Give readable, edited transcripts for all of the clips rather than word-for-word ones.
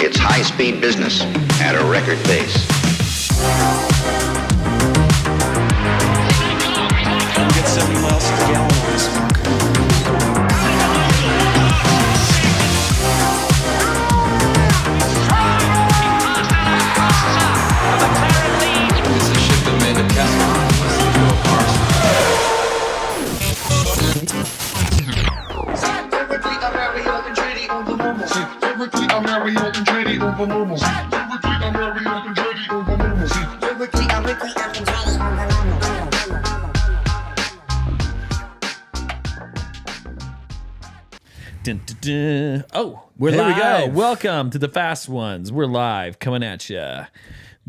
It's high-speed business at a record pace. You get 70 miles per gallon on this sucker. This is a ship that made a Tesla. Dun, dun, dun. Oh, We're here live. we go. Welcome to the Fast Ones. We're live, coming at you.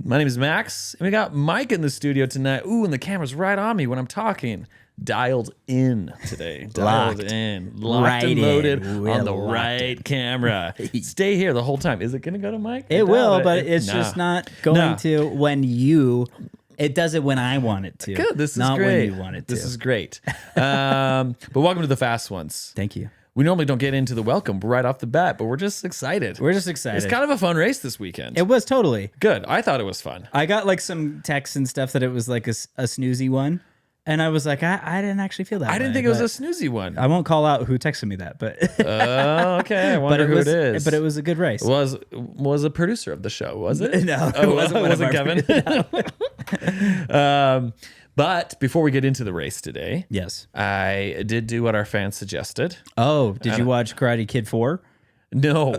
My name is Max, and we got Mike in the studio tonight. Ooh, and the camera's right on me when I'm talking. Dialed in today. Dialed Locked. in. Locked Right and in. loaded We're on the locked right in. camera. Stay here the whole time. Is it going to go to Mike? I It doubt will, but It- it's nah. just not going Nah. to when you. It does it when I want it to. Good. This is not great. when you want it to. This is great. But welcome to the Fast Ones. Thank you. We normally don't get into the welcome right off the bat, but we're just excited. We're just excited. It's kind of a fun race this weekend. It was totally. Good. I thought it was fun. I got like some texts and stuff that it was like a snoozy one, and I was like, I didn't actually feel that. I didn't way, think it was but a snoozy one. I won't call out who texted me that, but Oh, okay. I wonder who was, it is. But it was a good race. Was a producer of the show, was it? No, Oh, it wasn't one of Kevin. But before we get into the race today, Yes. I did do what our fans suggested. Oh, did you watch Karate Kid 4? No,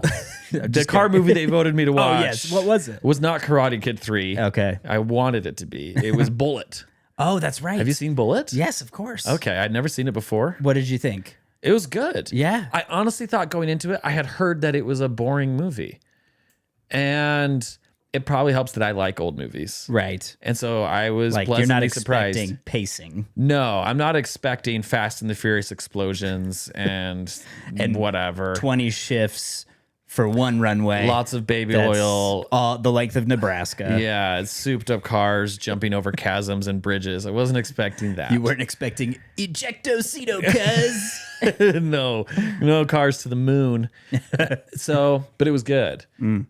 the car movie they voted me to watch. Oh, yes. What was it? Was not Karate Kid 3. Okay. I wanted it to be. It was Bullitt. Oh, that's right. Have you seen Bullitt? Yes, of course. Okay, I'd never seen it before. What did you think? It was good. Yeah. I honestly thought going into it, I had heard that it was a boring movie. And it probably helps that I like old movies. Right. And so I was Like pleasantly you're not surprised. expecting pacing. No, I'm not expecting Fast and the Furious explosions and whatever. 20 shifts for one runway. Lots of baby That's oil. all the length of Nebraska. Yeah, souped up cars jumping over chasms and bridges. I wasn't expecting that. You weren't expecting ejectocito, cuz. no cars to the moon. So, but it was good.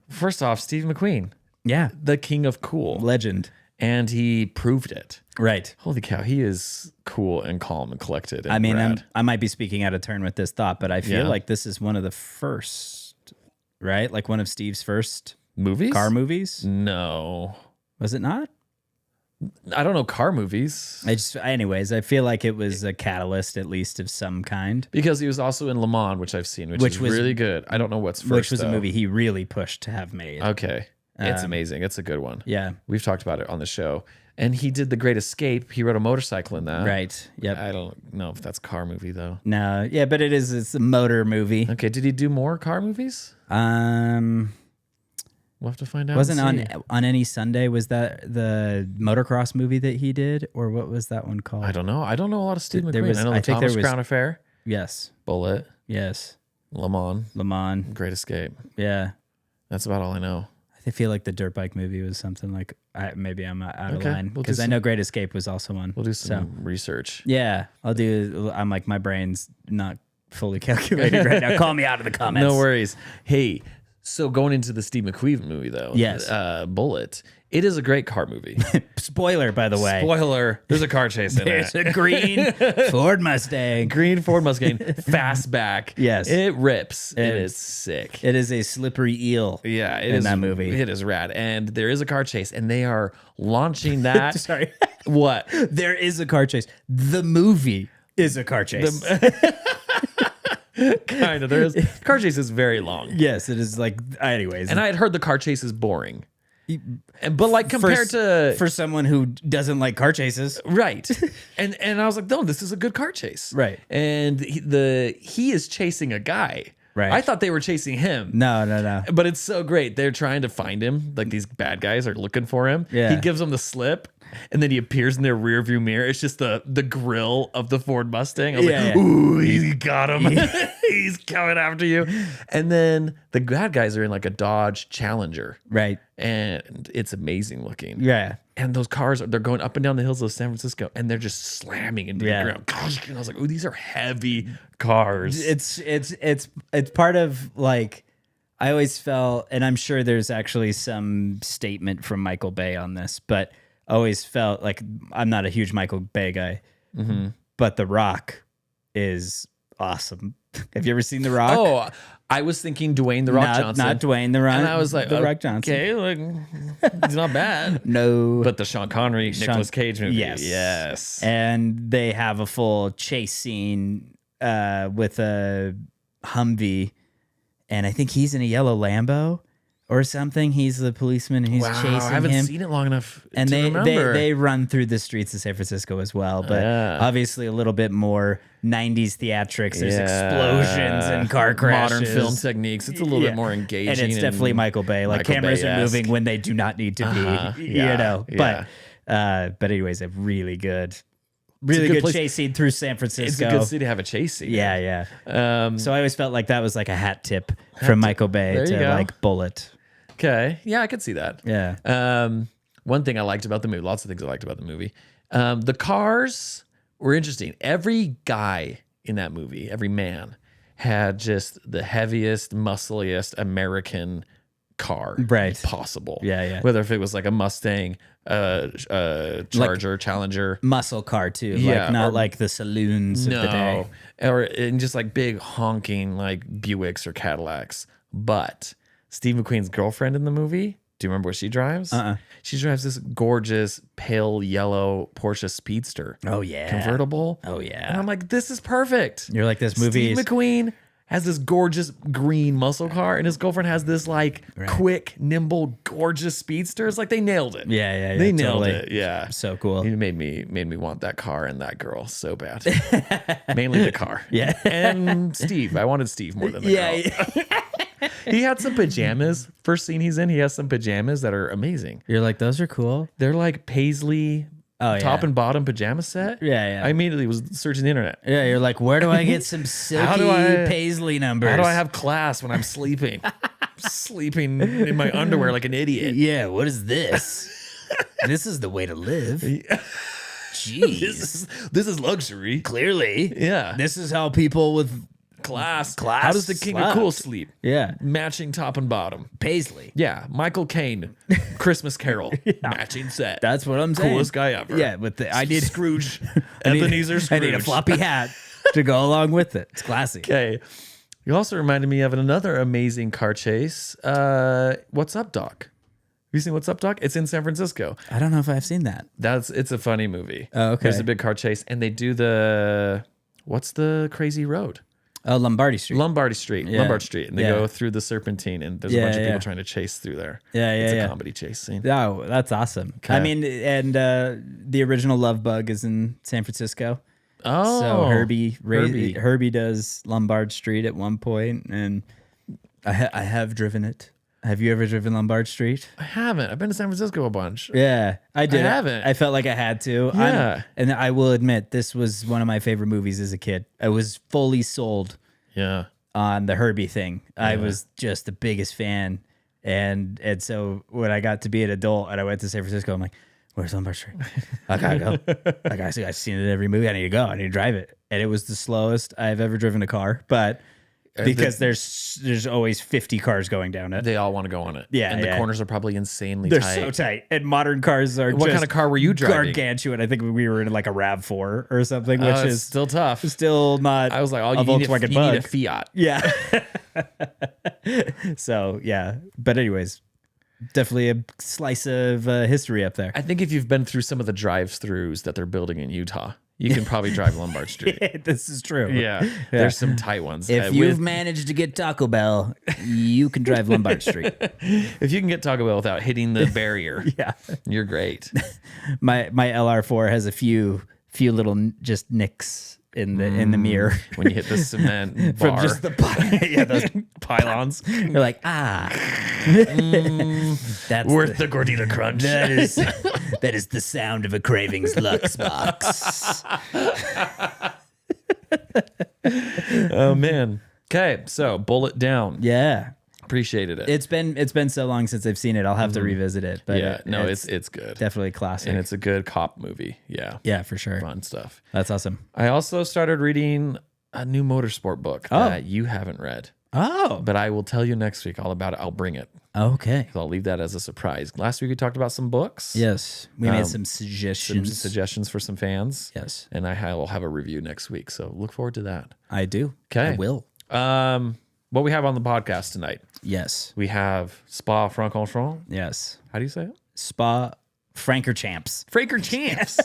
First off, Steve McQueen, Yeah. the king of cool. Legend. And he proved it. Right. Holy cow, he is cool and calm and collected. And I mean, rad. I might be speaking out of turn with this thought, but I feel Yeah. like this is one of the first, right? Like one of Steve's first Movies? car movies. No. Was it not? I don't know car movies. Anyways, I feel like it was a catalyst, at least of some kind, Because he was also in Le Mans, which I've seen, which was- really good. I don't know what's first, which was though. a movie he really pushed to have made. Okay. It's amazing. It's a good one. Yeah. We've talked about it on the show. And he did The Great Escape. He rode a motorcycle in that. Right. Yep. I don't know if that's car movie, though. No. Yeah, but it's a motor movie. Okay. Did he do more car movies? We'll have to find out. Wasn't and see. on Any Sunday, was that the motocross movie that he did, or what was that one called? I don't know. I don't know a lot of Steve There McQueen. was- I know I the think there Thomas was- Crown Affair, Yes. Bullitt, Yes. Le Mans, Le Mans. Great Escape. Yeah. That's about all I know. I feel like the dirt bike movie was something like maybe I'm out of Okay, line we'll do because I some- know Great Escape was also one. We'll do some research. Yeah, I'll do. I'm like my brain's not fully calculated right now. Call me out of the comments. No worries. Hey, so going into the Steve McQueen movie, though. Yes. Bullitt. It is a great car movie. Spoiler, by the way. Spoiler, there's a car chase in There's it. a green Ford Mustang. Green Ford Mustang, fastback. Yes. It rips. It It is sick. It is a slippery eel. Yeah, it in is that movie. It is rad. And there is a car chase, and they are launching that. Sorry. What? There is a car chase. The movie is a car chase. Kind of. There is. Car chase is very long. Yes, it is like. Anyways, And I had heard the car chase is boring. But like compared to for someone who doesn't like car chases, right, and I was like, no, this is a good car chase, Right. And he is chasing a guy, Right. I thought they were chasing him, no. but it's so great. They're trying to find him, like these bad guys are looking for him. Yeah. He gives them the slip, and then he appears in their rear view mirror. It's just the grill of the Ford Mustang. I was Yeah, like, yeah. ooh, he got him. He's coming after you. And then the bad guys are in like a Dodge Challenger, Right. and it's amazing looking. Yeah. And those cars, they're going up and down the hills of San Francisco, and they're just slamming into Yeah. the ground. And I was like, "Oh, these are heavy cars." It's part of like I always felt, and I'm sure there's actually some statement from Michael Bay on this, but I always felt like I'm not a huge Michael Bay guy, but The Rock is awesome. Have you ever seen The Rock? Oh, I was thinking Dwayne The Rock Johnson. Not Dwayne The Rock. And I was like, The Rock Johnson. Okay, like, he's not bad. No. But the Sean Connery, Nicolas Cage movie. Yes. And they have a full chase scene with a Humvee, and I think he's in a yellow Lambo or something. He's the policeman, and he's chasing him. I haven't seen it long enough and to remember. they run through the streets of San Francisco as well, but obviously a little bit more 90s theatrics. There's explosions and car crashes. Modern film techniques. It's a little bit more engaging. And it's definitely Michael Bay. Like cameras are moving when they do not need to be, you know. But anyways, a really good chase scene through San Francisco. It's a good city to have a chase scene. Yeah. So I always felt like that was like a hat tip from Michael Bay to like Bullitt. Okay. Yeah, I could see that. Yeah. One thing I liked about the movie, lots of things I liked about the movie. The cars were interesting. Every guy in that movie, every man, had just the heaviest, muscliest American car possible. Yeah. Whether if it was like a Mustang, Charger, Challenger. Muscle car too. Yeah, like not like the saloons of the day. Or in just like big honking like Buicks or Cadillacs. But Steve McQueen's girlfriend in the movie, do you remember what she drives? She drives this gorgeous pale yellow Porsche Speedster. Oh yeah. Convertible. Oh yeah. And I'm like, this is perfect. You're like, this movie Steve McQueen has this gorgeous green muscle car, and his girlfriend has this like quick, nimble, gorgeous Speedster. It's like they nailed it. Yeah. They nailed it. Yeah. So cool. It made me want that car and that girl so bad. Mainly the car. Yeah. And Steve. I wanted Steve more than the girl. He had some pajamas. First scene he's in, he has some pajamas that are amazing. You're like, those are cool. They're like paisley top and bottom pajama set. Yeah. I immediately was searching the internet. Yeah, you're like, where do I get some silky paisley numbers? How do I have class when I'm sleeping? Sleeping in my underwear like an idiot. Yeah, what is this? This is the way to live. Jeez. This is luxury. Clearly. Yeah. This is how people with class. How does the king of cool sleep? Yeah. Matching top and bottom. Paisley. Yeah. Michael Caine, Christmas Carol. Matching set. That's what I'm saying. Coolest guy ever. Yeah, with I need Scrooge. Ebenezer Scrooge. I need a floppy hat to go along with it. It's classy. Okay. You also reminded me of another amazing car chase. What's Up, Doc? Have you seen What's Up, Doc? It's in San Francisco. I don't know if I've seen that. It's a funny movie. Oh, okay. There's a big car chase, and they do what's the crazy road? Oh, Lombardy Street. Lombard Street, and they go through the Serpentine, and there's a bunch of people trying to chase through there. It's a comedy chase scene. Oh, that's awesome. Okay. I mean, and the original Love Bug is in San Francisco. Oh, so Herbie does Lombard Street at one point, and I have driven it. Have you ever driven Lombard Street? I haven't. I've been to San Francisco a bunch. Yeah, I did. I haven't. I felt like I had to. Yeah. And I will admit, this was one of my favorite movies as a kid. I was fully sold on the Herbie thing. I was just the biggest fan. And so when I got to be an adult and I went to San Francisco, I'm like, where's Lombard Street? I gotta go. I've seen it in every movie. I need to go. I need to drive it. And it was the slowest I've ever driven a car. But because there's always 50 cars going down it. They all want to go on it. Yeah, and the corners are probably insanely They're tight. so tight. And modern cars are What kind of car were you driving? Gargantuan. I think we were in like a RAV4 or something, which It's is still tough. still not I was like, a Volkswagen you Bug. need a Fiat. Yeah. So, yeah. But anyways, definitely a slice of history up there. I think if you've been through some of the drive-thrus that they're building in Utah, you can probably drive Lombard Street. This is true. Yeah. There's some tight ones. If you've managed to get Taco Bell, you can drive Lombard Street. If you can get Taco Bell without hitting the barrier, you're great. My LR4 has a few little just nicks in the mirror When you hit the cement bar. from just the those pylons. You're like, that's Worth the Gordita Crunch. that is the sound of a Cravings Lux box. Oh, man. Okay, so Bullitt down. Yeah. Appreciated it. It's been so long since I've seen it. I'll have to revisit it. But it's good. definitely a classic. And it's a good cop movie. Yeah. Yeah, for sure. Fun stuff. That's awesome. I also started reading a new motorsport book that you haven't read. Oh, but I will tell you next week all about it. I'll bring it. okay. So I'll leave that as a surprise. Last week we talked about some books. Yes, we made some Some suggestions. suggestions for some fans. Yes, And will have a review next week. So look forward to that. I do. Okay. I will. What we have on the podcast tonight? Yes, We have Spa Francorchamps. yes. How do you say it? Spa Francorchamps. Champs.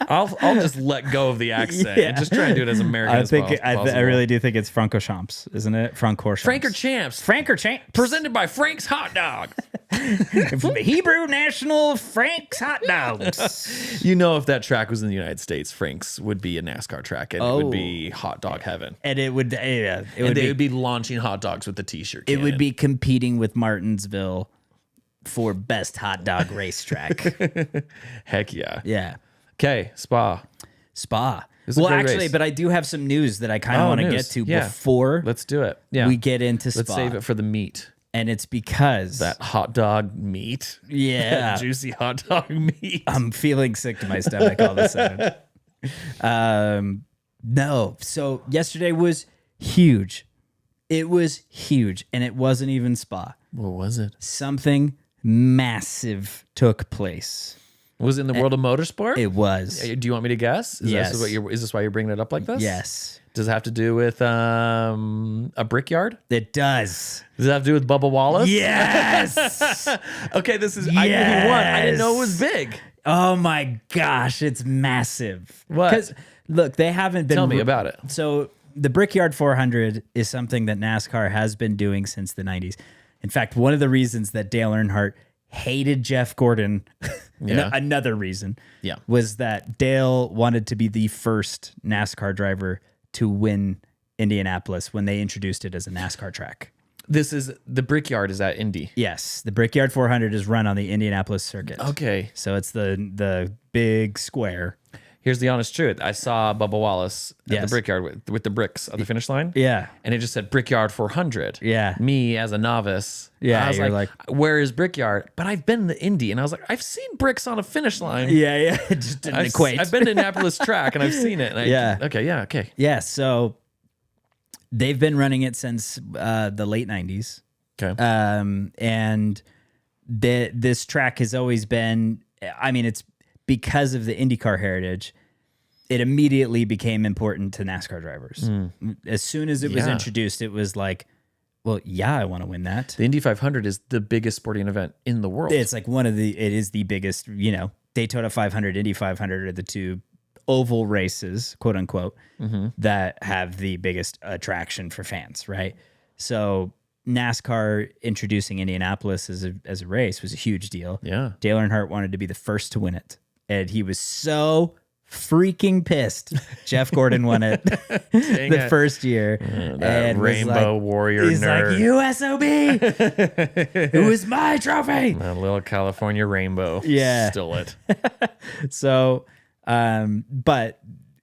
I'll just let go of the accent and just try and do it as American as possible. I really do think it's Francochamps, isn't it? Francorchamps. Champs. Francorchamps. Presented by Frank's Hot Dog. Hebrew National Frank's Hot Dogs. You know, if that track was in the United States, Frank's would be a NASCAR track, and it would be hot dog heaven. And it would, yeah, They would be launching hot dogs with the T-shirt. it would be competing with Martinsville for best hot dog racetrack. Heck yeah. Yeah. Okay, Spa. Well, a great actually, race. but I do have some news that I kind of want to news. get to Yeah. before Let's do it. Yeah, we get into Spa. Let's save it for the meat. And it's because That hot dog meat. yeah, Juicy hot dog meat. I'm feeling sick to my stomach all of a sudden. No. So yesterday was huge. It was huge, and it wasn't even Spa. What was it? Something massive took place. Was it in the world of motorsport? It was. Do you want me to guess? Yes. Is this why you're bringing it up like this? Yes, Does it have to do with a Brickyard? it does. Does it have to do with Bubba Wallace? Yes. Okay, this is. I knew he won. I didn't know it was Yes. big. Oh my gosh, it's massive. What? Because look, they haven't been. Tell me about it. So the Brickyard 400 is something that NASCAR has been doing since the 90s. In fact, one of the reasons that Dale Earnhardt hated Jeff Gordon, Yeah. another reason, Yeah. was that Dale wanted to be the first NASCAR driver to win Indianapolis when they introduced it as a NASCAR track. This is the Brickyard. Is at Indy? Yes, the Brickyard 400 is run on the Indianapolis circuit. Okay. So it's the big square. Here's the honest truth. I saw Bubba Wallace at Yes. the Brickyard with the bricks at the finish line. Yeah. And it just said Brickyard 400. Yeah. Me as a novice. Yeah, I was you're like, where is Brickyard? But I've been to Indy, and I was like, I've seen bricks on a finish line. Yeah, yeah. It just didn't equate. I've been to Indianapolis track, and I've seen it. And Yeah. Okay. Yeah, so they've been running it since the late 90s. Okay. And this track has always been, I mean, it's because of the IndyCar heritage, it immediately became important to NASCAR drivers. As soon as it was Yeah. introduced, it was like, well, yeah, I want to win that. The Indy 500 is the biggest sporting event in the world. It's like it is the biggest, Daytona 500, Indy 500 are the two oval races, quote unquote, that have the biggest attraction for fans, right? So NASCAR introducing Indianapolis as a race was a huge deal. Yeah. Dale Earnhardt wanted to be the first to win it, and he was so freaking pissed Jeff Gordon won it the first year. That and was rainbow like, warrior he's nerd. like, USOB, it was my trophy. That little California rainbow. Yeah. Stole it. So, but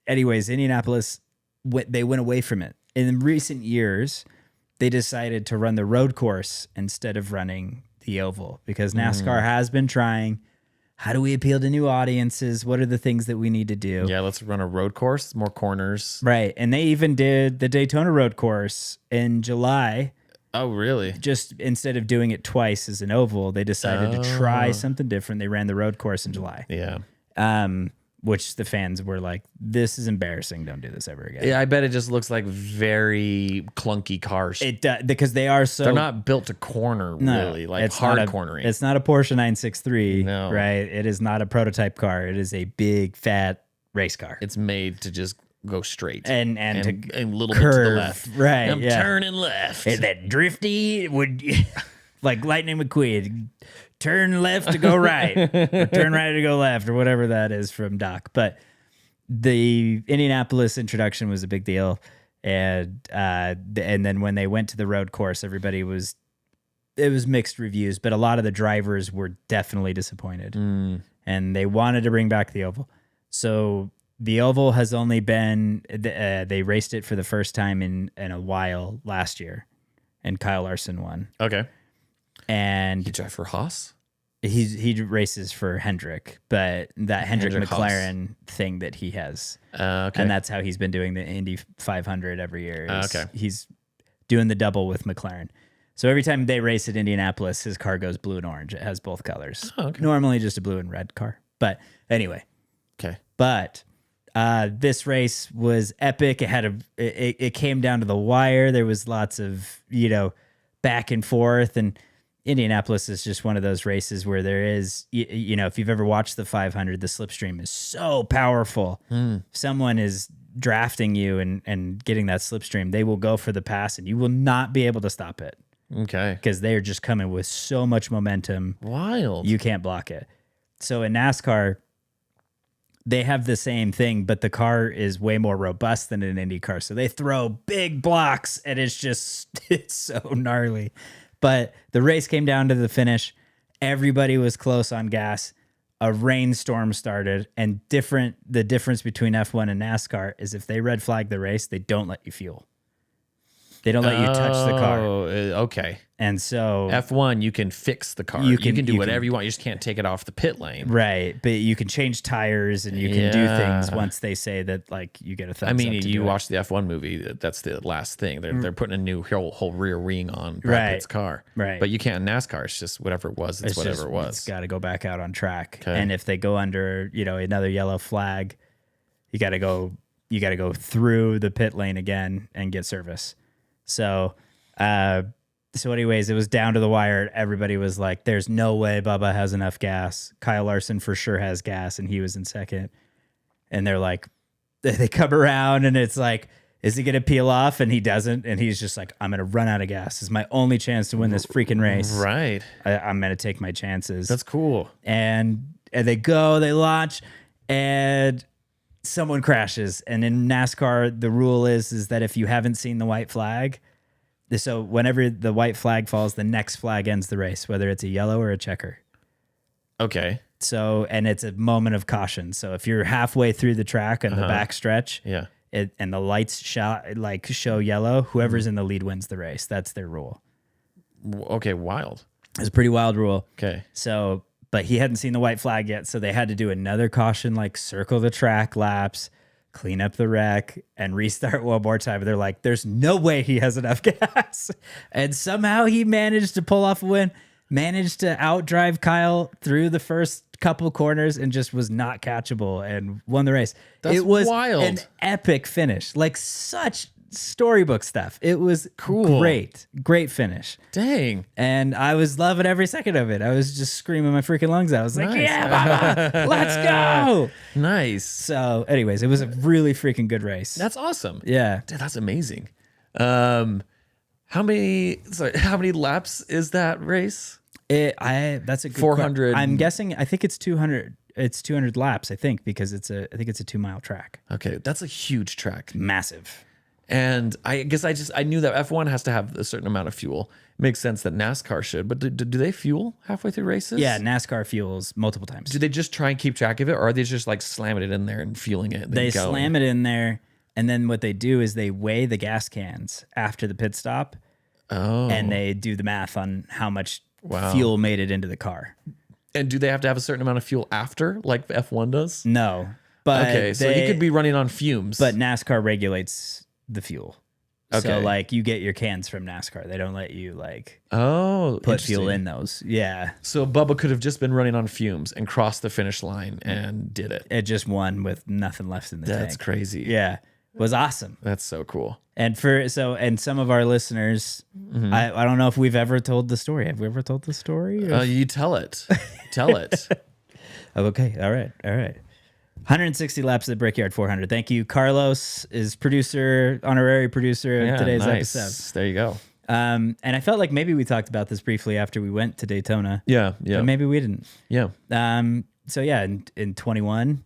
anyways, Indianapolis, they went away from it. In recent years, they decided to run the road course instead of running the oval because NASCAR has been trying. How do we appeal to new audiences? What are the things that we need to do? Yeah, let's run a road course, more corners. Right. And they even did the Daytona road course in July. Oh, really? Just instead of doing it twice as an oval, they decided to try something different. They ran the road course in July. Yeah. Which the fans were like, this is embarrassing. Don't do this ever again. Yeah, I bet it just looks like very clunky cars. It because they are so They're not built to corner, really, like it's hard not cornering. It's not a Porsche 963, No. right? It is not a prototype car. It is a big fat race car. It's made to just go straight and and to a little curve, bit to the left. right? I'm yeah. turning left. And that drifty would like Lightning McQueen, turn left to go right, or turn right to go left, or whatever that is from Doc. But the Indianapolis introduction was a big deal, and then when they went to the road course, it was mixed reviews, but a lot of the drivers were definitely disappointed, and they wanted to bring back the oval. So the oval has only been they raced it for the first time in a while last year, and Kyle Larson won. Okay. And You drive for Haas? he races for Hendrick, but that Hendrick Hendrick McLaren thing that he has, Okay. and that's how he's been doing the Indy 500 every year. Okay. He's doing the double with McLaren. So every time they race at Indianapolis, his car goes blue and orange. It has both colors. Oh, okay. Normally just a blue and red car. But anyway. Okay. But this race was epic. It came down to the wire. There was lots of, back and forth. And Indianapolis is just one of those races where there is, if you've ever watched the 500, the slipstream is so powerful. If someone is drafting you and getting that slipstream, they will go for the pass and you will not be able to stop it. Okay. Because they are just coming with so much momentum. Wild. You can't block it. So in NASCAR, they have the same thing, but the car is way more robust than an Indy car. So they throw big blocks and it's so gnarly. But the race came down to the finish. Everybody was close on gas. A rainstorm started, and the difference between F1 and NASCAR is if they red flag the race, they don't let you fuel. They don't let you touch the car. Okay. And so F1, you can fix the car. You can do whatever you want. You just can't take it off the pit lane. Right. But you can change tires and you can do things once they say that, like, you get a thumbs up to you do watch the F1 movie, that's the last thing. They're putting a new whole rear wing on Brad Pitt's car. Right. But you can't in NASCAR. It's just whatever it was. It's whatever it was. It's got to go back out on track. Okay. And if they go under, another yellow flag, you got to go through the pit lane again and get service. So anyways, it was down to the wire. Everybody was like, there's no way Bubba has enough gas. Kyle Larson for sure has gas, and he was in second. And they're like, they come around, and it's like, is he going to peel off? And he doesn't. And he's just like, I'm going to run out of gas. It's my only chance to win this freaking race. Right. I'm going to take my chances. That's cool. And they launch, and someone crashes. And in NASCAR, the rule is that if you haven't seen the white flag, so whenever the white flag falls, the next flag ends the race, whether it's a yellow or a checker. Okay. So, and it's a moment of caution. So if you're halfway through the track and the back stretch, and the lights show yellow, whoever's in the lead wins the race. That's their rule. Okay, wild. It's a pretty wild rule. Okay. So, but he hadn't seen the white flag yet, so they had to do another caution, like circle the track laps, clean up the wreck, and restart one more time. And they're like, there's no way he has enough gas. And somehow he managed to pull off a win, managed to outdrive Kyle through the first couple corners and just was not catchable and won the race. It was wild. An epic finish, like such storybook stuff. It was cool. Great finish. Dang. And I was loving every second of it. I was just screaming my freaking lungs out. I was like, yeah, Bubba, let's go. Nice. So anyways, it was a really freaking good race. That's awesome. Yeah. Dude, that's amazing. How many laps is that race? That's a good 400. I'm guessing, I think it's 200. It's 200 laps, I think, because it's a 2-mile track. Okay. That's a huge track. Massive. And I guess I knew that F1 has to have a certain amount of fuel. It makes sense that NASCAR should, but do they fuel halfway through races? Yeah, NASCAR fuels multiple times. Do they just try and keep track of it, or are they just like slamming it in there and fueling it? They slam it in there, and then what they do is they weigh the gas cans after the pit stop, and they do the math on how much fuel made it into the car. And do they have to have a certain amount of fuel after, like F1 does? No. But okay, so you could be running on fumes. But NASCAR regulates the fuel. Okay. So like you get your cans from NASCAR. They don't let you put fuel in those. Yeah. So Bubba could have just been running on fumes and crossed the finish line and did it. It just won with nothing left in the tank. That's crazy. Yeah. It was awesome. That's so cool. And some of our listeners, I don't know if we've ever told the story. Have we ever told the story? You tell it. Tell it. Okay. All right. 160 laps at Brickyard 400. Thank you. Carlos is honorary producer of today's episode. There you go. And I felt like maybe we talked about this briefly after we went to Daytona. Yeah. But maybe we didn't. Yeah. So yeah, in 21,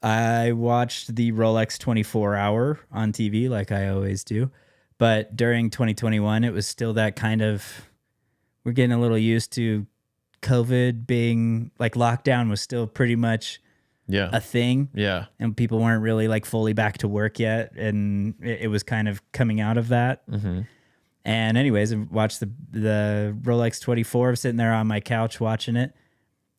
I watched the Rolex 24-hour on TV like I always do. But during 2021, it was still that kind of, we're getting a little used to COVID being, like lockdown was still pretty much a thing. Yeah. And people weren't really like fully back to work yet. And it was kind of coming out of that. Mm-hmm. And anyways, I watched the Rolex 24. I'm sitting there on my couch watching it.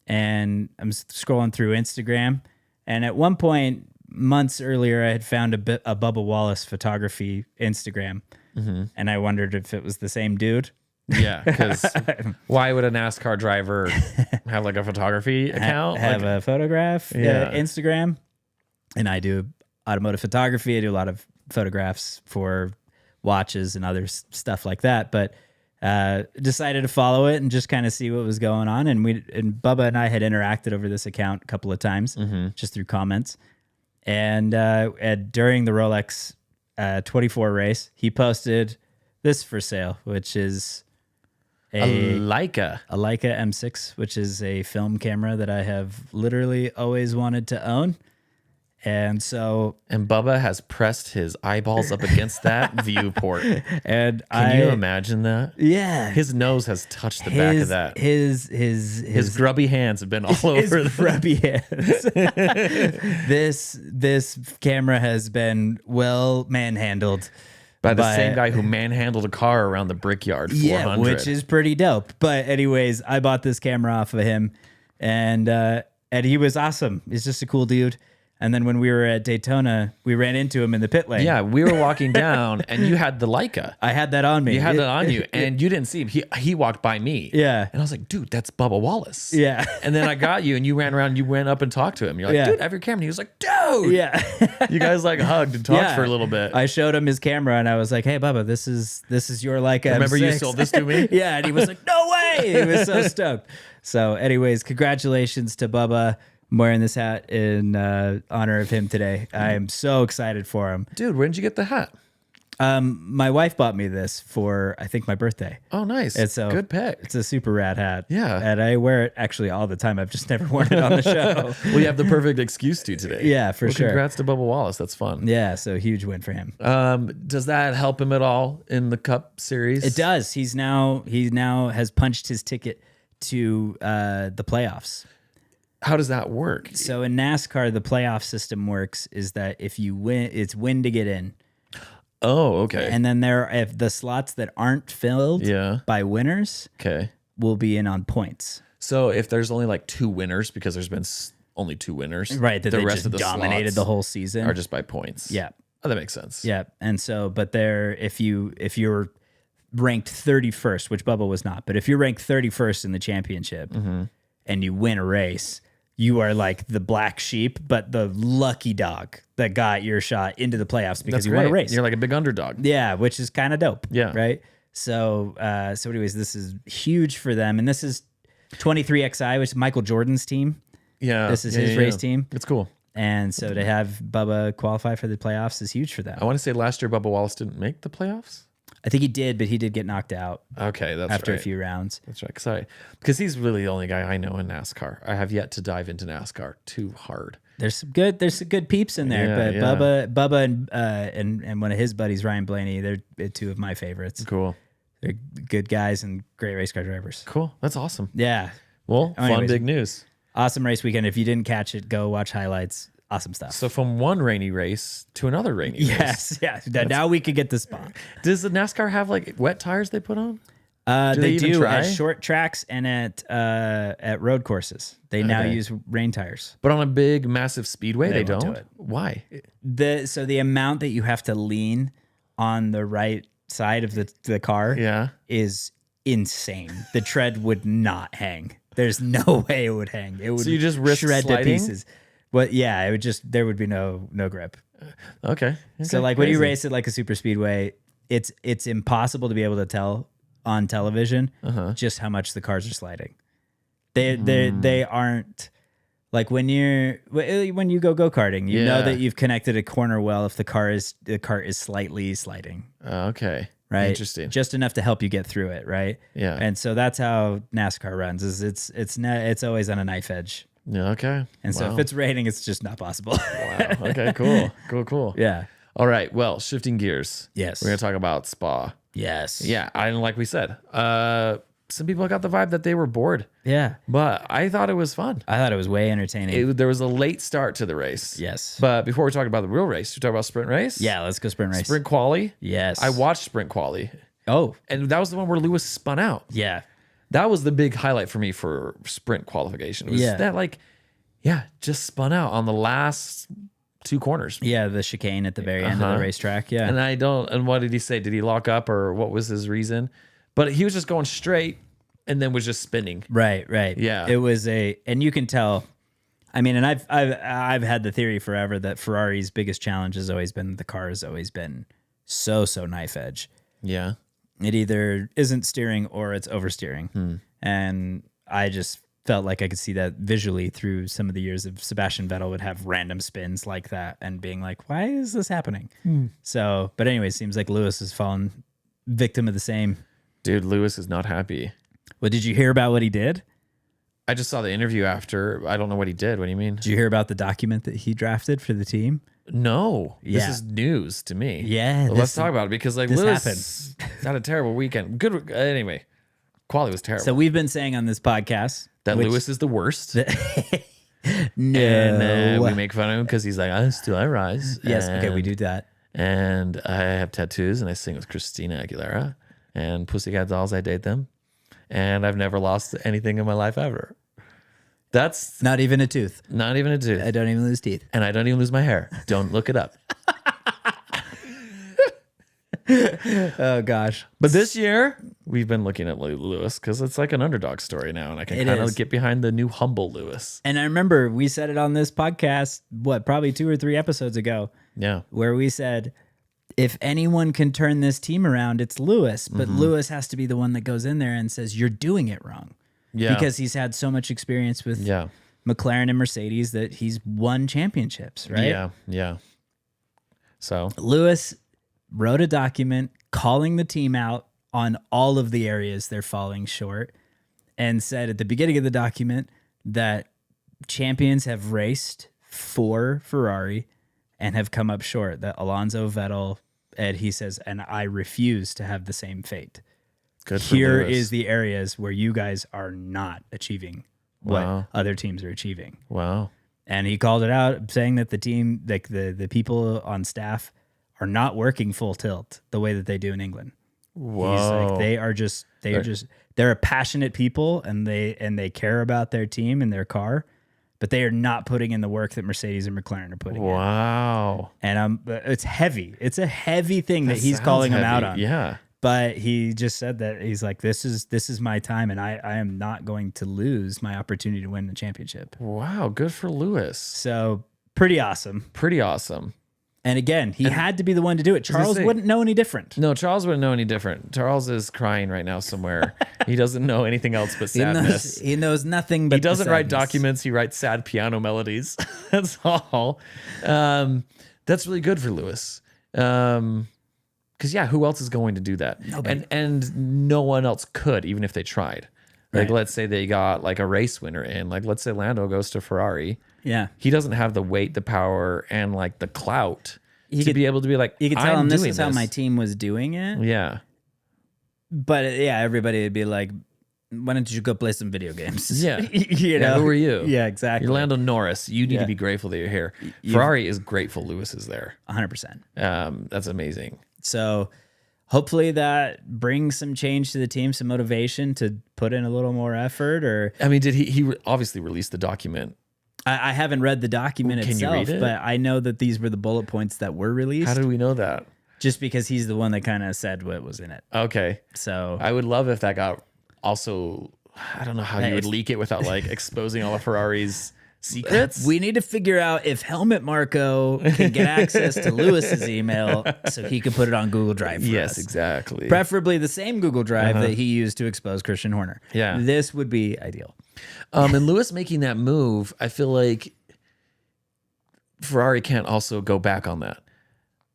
And I'm scrolling through Instagram. And at one point, months earlier, I had found a Bubba Wallace photography Instagram. and I wondered if it was the same dude. Yeah, because why would a NASCAR driver have like a photography account? Have like, a photograph, Instagram, and I do automotive photography. I do a lot of photographs for watches and other stuff like that. But decided to follow it and just kind of see what was going on. And Bubba and I had interacted over this account a couple of times, just through comments. And during the Rolex 24 race, he posted this for sale, which is a Leica M6, which is a film camera that I have literally always wanted to own. And Bubba has pressed his eyeballs up against that viewport. And Can you imagine that? Yeah. His nose has touched the back of that. His grubby hands have been all over his grubby hands. This camera has been well manhandled by the same guy who manhandled a car around the Brickyard 400. Yeah, which is pretty dope. But anyways, I bought this camera off of him, and he was awesome. He's just a cool dude. And then when we were at Daytona, we ran into him in the pit lane. Yeah, we were walking down, and you had the Leica. I had that on me. You had that on you, and you didn't see him. He walked by me. Yeah. And I was like, dude, that's Bubba Wallace. Yeah. And then I got you, and you ran around, and you went up and talked to him. You're like, dude, I have your camera. And he was like, dude. Yeah. You guys like hugged and talked for a little bit. I showed him his camera, and I was like, hey, Bubba, this is your Leica Remember M6. you sold this to me? Yeah. And he was like, no way. He was so stoked. So anyways, congratulations to Bubba. I'm wearing this hat in honor of him today. I am so excited for him. Dude, when did you get the hat? My wife bought me this for, I think, my birthday. Oh, nice. It's a good pick. It's a super rad hat. Yeah. And I wear it actually all the time. I've just never worn it on the show. Well, you have the perfect excuse to today. Yeah, for sure. Congrats to Bubba Wallace. That's fun. Yeah, so huge win for him. Does that help him at all in the Cup Series? It does. He now has punched his ticket to the playoffs. How does that work? So in NASCAR, the playoff system works is that if you win, it's win to get in. Oh, okay. And then if the slots that aren't filled by winners will be in on points. So if there's only like 2 winners, because there's been only 2 winners, right? That the they rest just of the dominated the whole season, are just by points. Yeah. Oh, that makes sense. Yeah. And so, but if you're ranked 31st, which Bubba was not, but if you're ranked 31st in the championship and you win a race, you are like the black sheep, but the lucky dog that got your shot into the playoffs because you won a race. You're like a big underdog. Yeah, which is kind of dope. Yeah. Right. So, anyways, this is huge for them, and this is 23XI, which is Michael Jordan's team. Yeah, this is his race team. It's cool. And so to have Bubba qualify for the playoffs is huge for them. I want to say last year Bubba Wallace didn't make the playoffs. I think he did, but he did get knocked out. Okay, that's after right. a few rounds. That's right. Sorry, because he's really the only guy I know in NASCAR. I have yet to dive into NASCAR too hard. There's some good peeps in there, but Bubba and one of his buddies, Ryan Blaney, they're 2 of my favorites. Cool. They're good guys and great race car drivers. Cool. That's awesome. Yeah. Well, fun big news. Awesome race weekend. If you didn't catch it, go watch highlights. Awesome stuff. So from one rainy race to another rainy race. Yes, yes. Now we could get the spot. Does the NASCAR have like wet tires they put on? They do at short tracks and at road courses. They now use rain tires. But on a big, massive speedway, they won't don't? do it. Why? So the amount that you have to lean on the right side of the car is insane. The tread would not hang. There's no way it would hang. It would so you just risk shred sliding? to pieces. But yeah, it would there would be no grip. Okay. So like when you race at like a super speedway, it's impossible to be able to tell on television just how much the cars are sliding. They aren't like when you go karting, you know that you've connected a corner well if the car is slightly sliding. Okay. Right. Interesting. Just enough to help you get through it. Right. Yeah. And so that's how NASCAR runs. It's always on a knife edge. Yeah. Okay. And so if it's raining, it's just not possible. Wow. Okay. Cool. Yeah. All right. Well, shifting gears. Yes. We're gonna talk about Spa. Yes. Yeah. Like we said, some people got the vibe that they were bored. Yeah. But I thought it was fun. I thought it was way entertaining. There was a late start to the race. Yes. But before we talk about the real race, we talk about sprint race. Yeah, let's go sprint race. Sprint quali. Yes. I watched sprint quali. Oh. And that was the one where Lewis spun out. Yeah. That was the big highlight for me for sprint qualification. It was that just spun out on the last 2 corners. Yeah, the chicane at the very end of the racetrack. Yeah. And what did he say? Did he lock up or what was his reason? But he was just going straight and then was just spinning. Right. Yeah. It was and you can tell. I mean, and I've had the theory forever that Ferrari's biggest challenge has always been the car has always been so knife edge. Yeah. It either isn't steering or it's oversteering. And I just felt like I could see that visually through some of the years of Sebastian Vettel would have random spins like that and being like, why is this happening? So, but anyway, it seems like Lewis has fallen victim of the same. Dude, Lewis is not happy. Well, did you hear about what he did? I just saw the interview after. I don't know what he did. What do you mean? Did you hear about the document that he drafted for the team? No. Yeah. This is news to me. Yeah. Well, let's talk about it because like this Lewis had a terrible weekend. Good. Anyway, quality was terrible. So we've been saying on this podcast that Lewis is the worst. No. And we make fun of him because he's like, I rise. Yes. Okay, we do that. And I have tattoos and I sing with Christina Aguilera and Pussycat Dolls. I date them. And I've never lost anything in my life ever. That's Not even a tooth. not even a tooth. I don't even lose teeth. And I don't even lose my hair. Don't look it up. Oh, gosh. But this year, we've been looking at Lewis because it's like an underdog story now. And I can It kind is. of get behind the new humble Lewis. And I remember we said it on this podcast, probably 2 or 3 episodes ago, Yeah. where we said, if anyone can turn this team around, it's Lewis. But Lewis has to be the one that goes in there and says, you're doing it wrong. Yeah. Because he's had so much experience with Yeah. McLaren and Mercedes that he's won championships, right? Yeah. Yeah. So, Lewis wrote a document calling the team out on all of the areas they're falling short and said at the beginning of the document that champions have raced for Ferrari and have come up short, that Alonso, Vettel, and he says, and I refuse to have the same fate. good for Here Lewis. is the areas where you guys are not achieving what Wow. other teams are achieving. Wow. And he called it out, saying that the team, like the people on staff, are not working full tilt the way that they do in England. Whoa. He's like they're a passionate people and they care about their team and their car, but they are not putting in the work that Mercedes and McLaren are putting in. Wow. And it's heavy. It's a heavy thing that he's sounds calling him heavy. out on. Yeah. But he just said that he's like, this is my time, and I am not going to lose my opportunity to win the championship. Wow. Good for Lewis. So pretty awesome. Pretty awesome. And again, he had to be the one to do it. Charles say- wouldn't know any different. No, Charles wouldn't know any different. Charles is crying right now somewhere. He doesn't know anything else but sadness. He knows nothing but He doesn't the write sadness. documents. He writes sad piano melodies. That's all. That's really good for Lewis. Because yeah, who else is going to do that? Nobody. And no one else could, even if they tried. Like, Right. let's say they got like a race winner in. Like, let's say Lando goes to Ferrari. Yeah. He doesn't have the weight, the power, and like the clout to could- be able to be like, You could tell I'm him this doing is how my team was doing it. Yeah. But yeah, everybody would be like, why don't you go play some video games? Yeah. you know? Who are you? Yeah, exactly. You're Lando Norris. You need Yeah. to be grateful that you're here. Ferrari is grateful Lewis is there. 100%. That's amazing. So hopefully that brings some change to the team, some motivation to put in a little more effort. Or I mean, did he obviously released the document. I haven't read the document Can you itself, read it? but I know that these were the bullet points that were released. How did we know that? Just because he's the one that kind of said what was in it. Okay. So I would love if that got also, I don't know how you would leak it without like exposing all of Ferrari's secrets. we need to figure out if Helmet Marco can get access to Lewis's email so he can put it on Google Drive for Yes, us. exactly. Preferably the same Google Drive that he used to expose Christian Horner. Yeah. This would be ideal. And Lewis making that move, I feel like Ferrari can't also go back on that.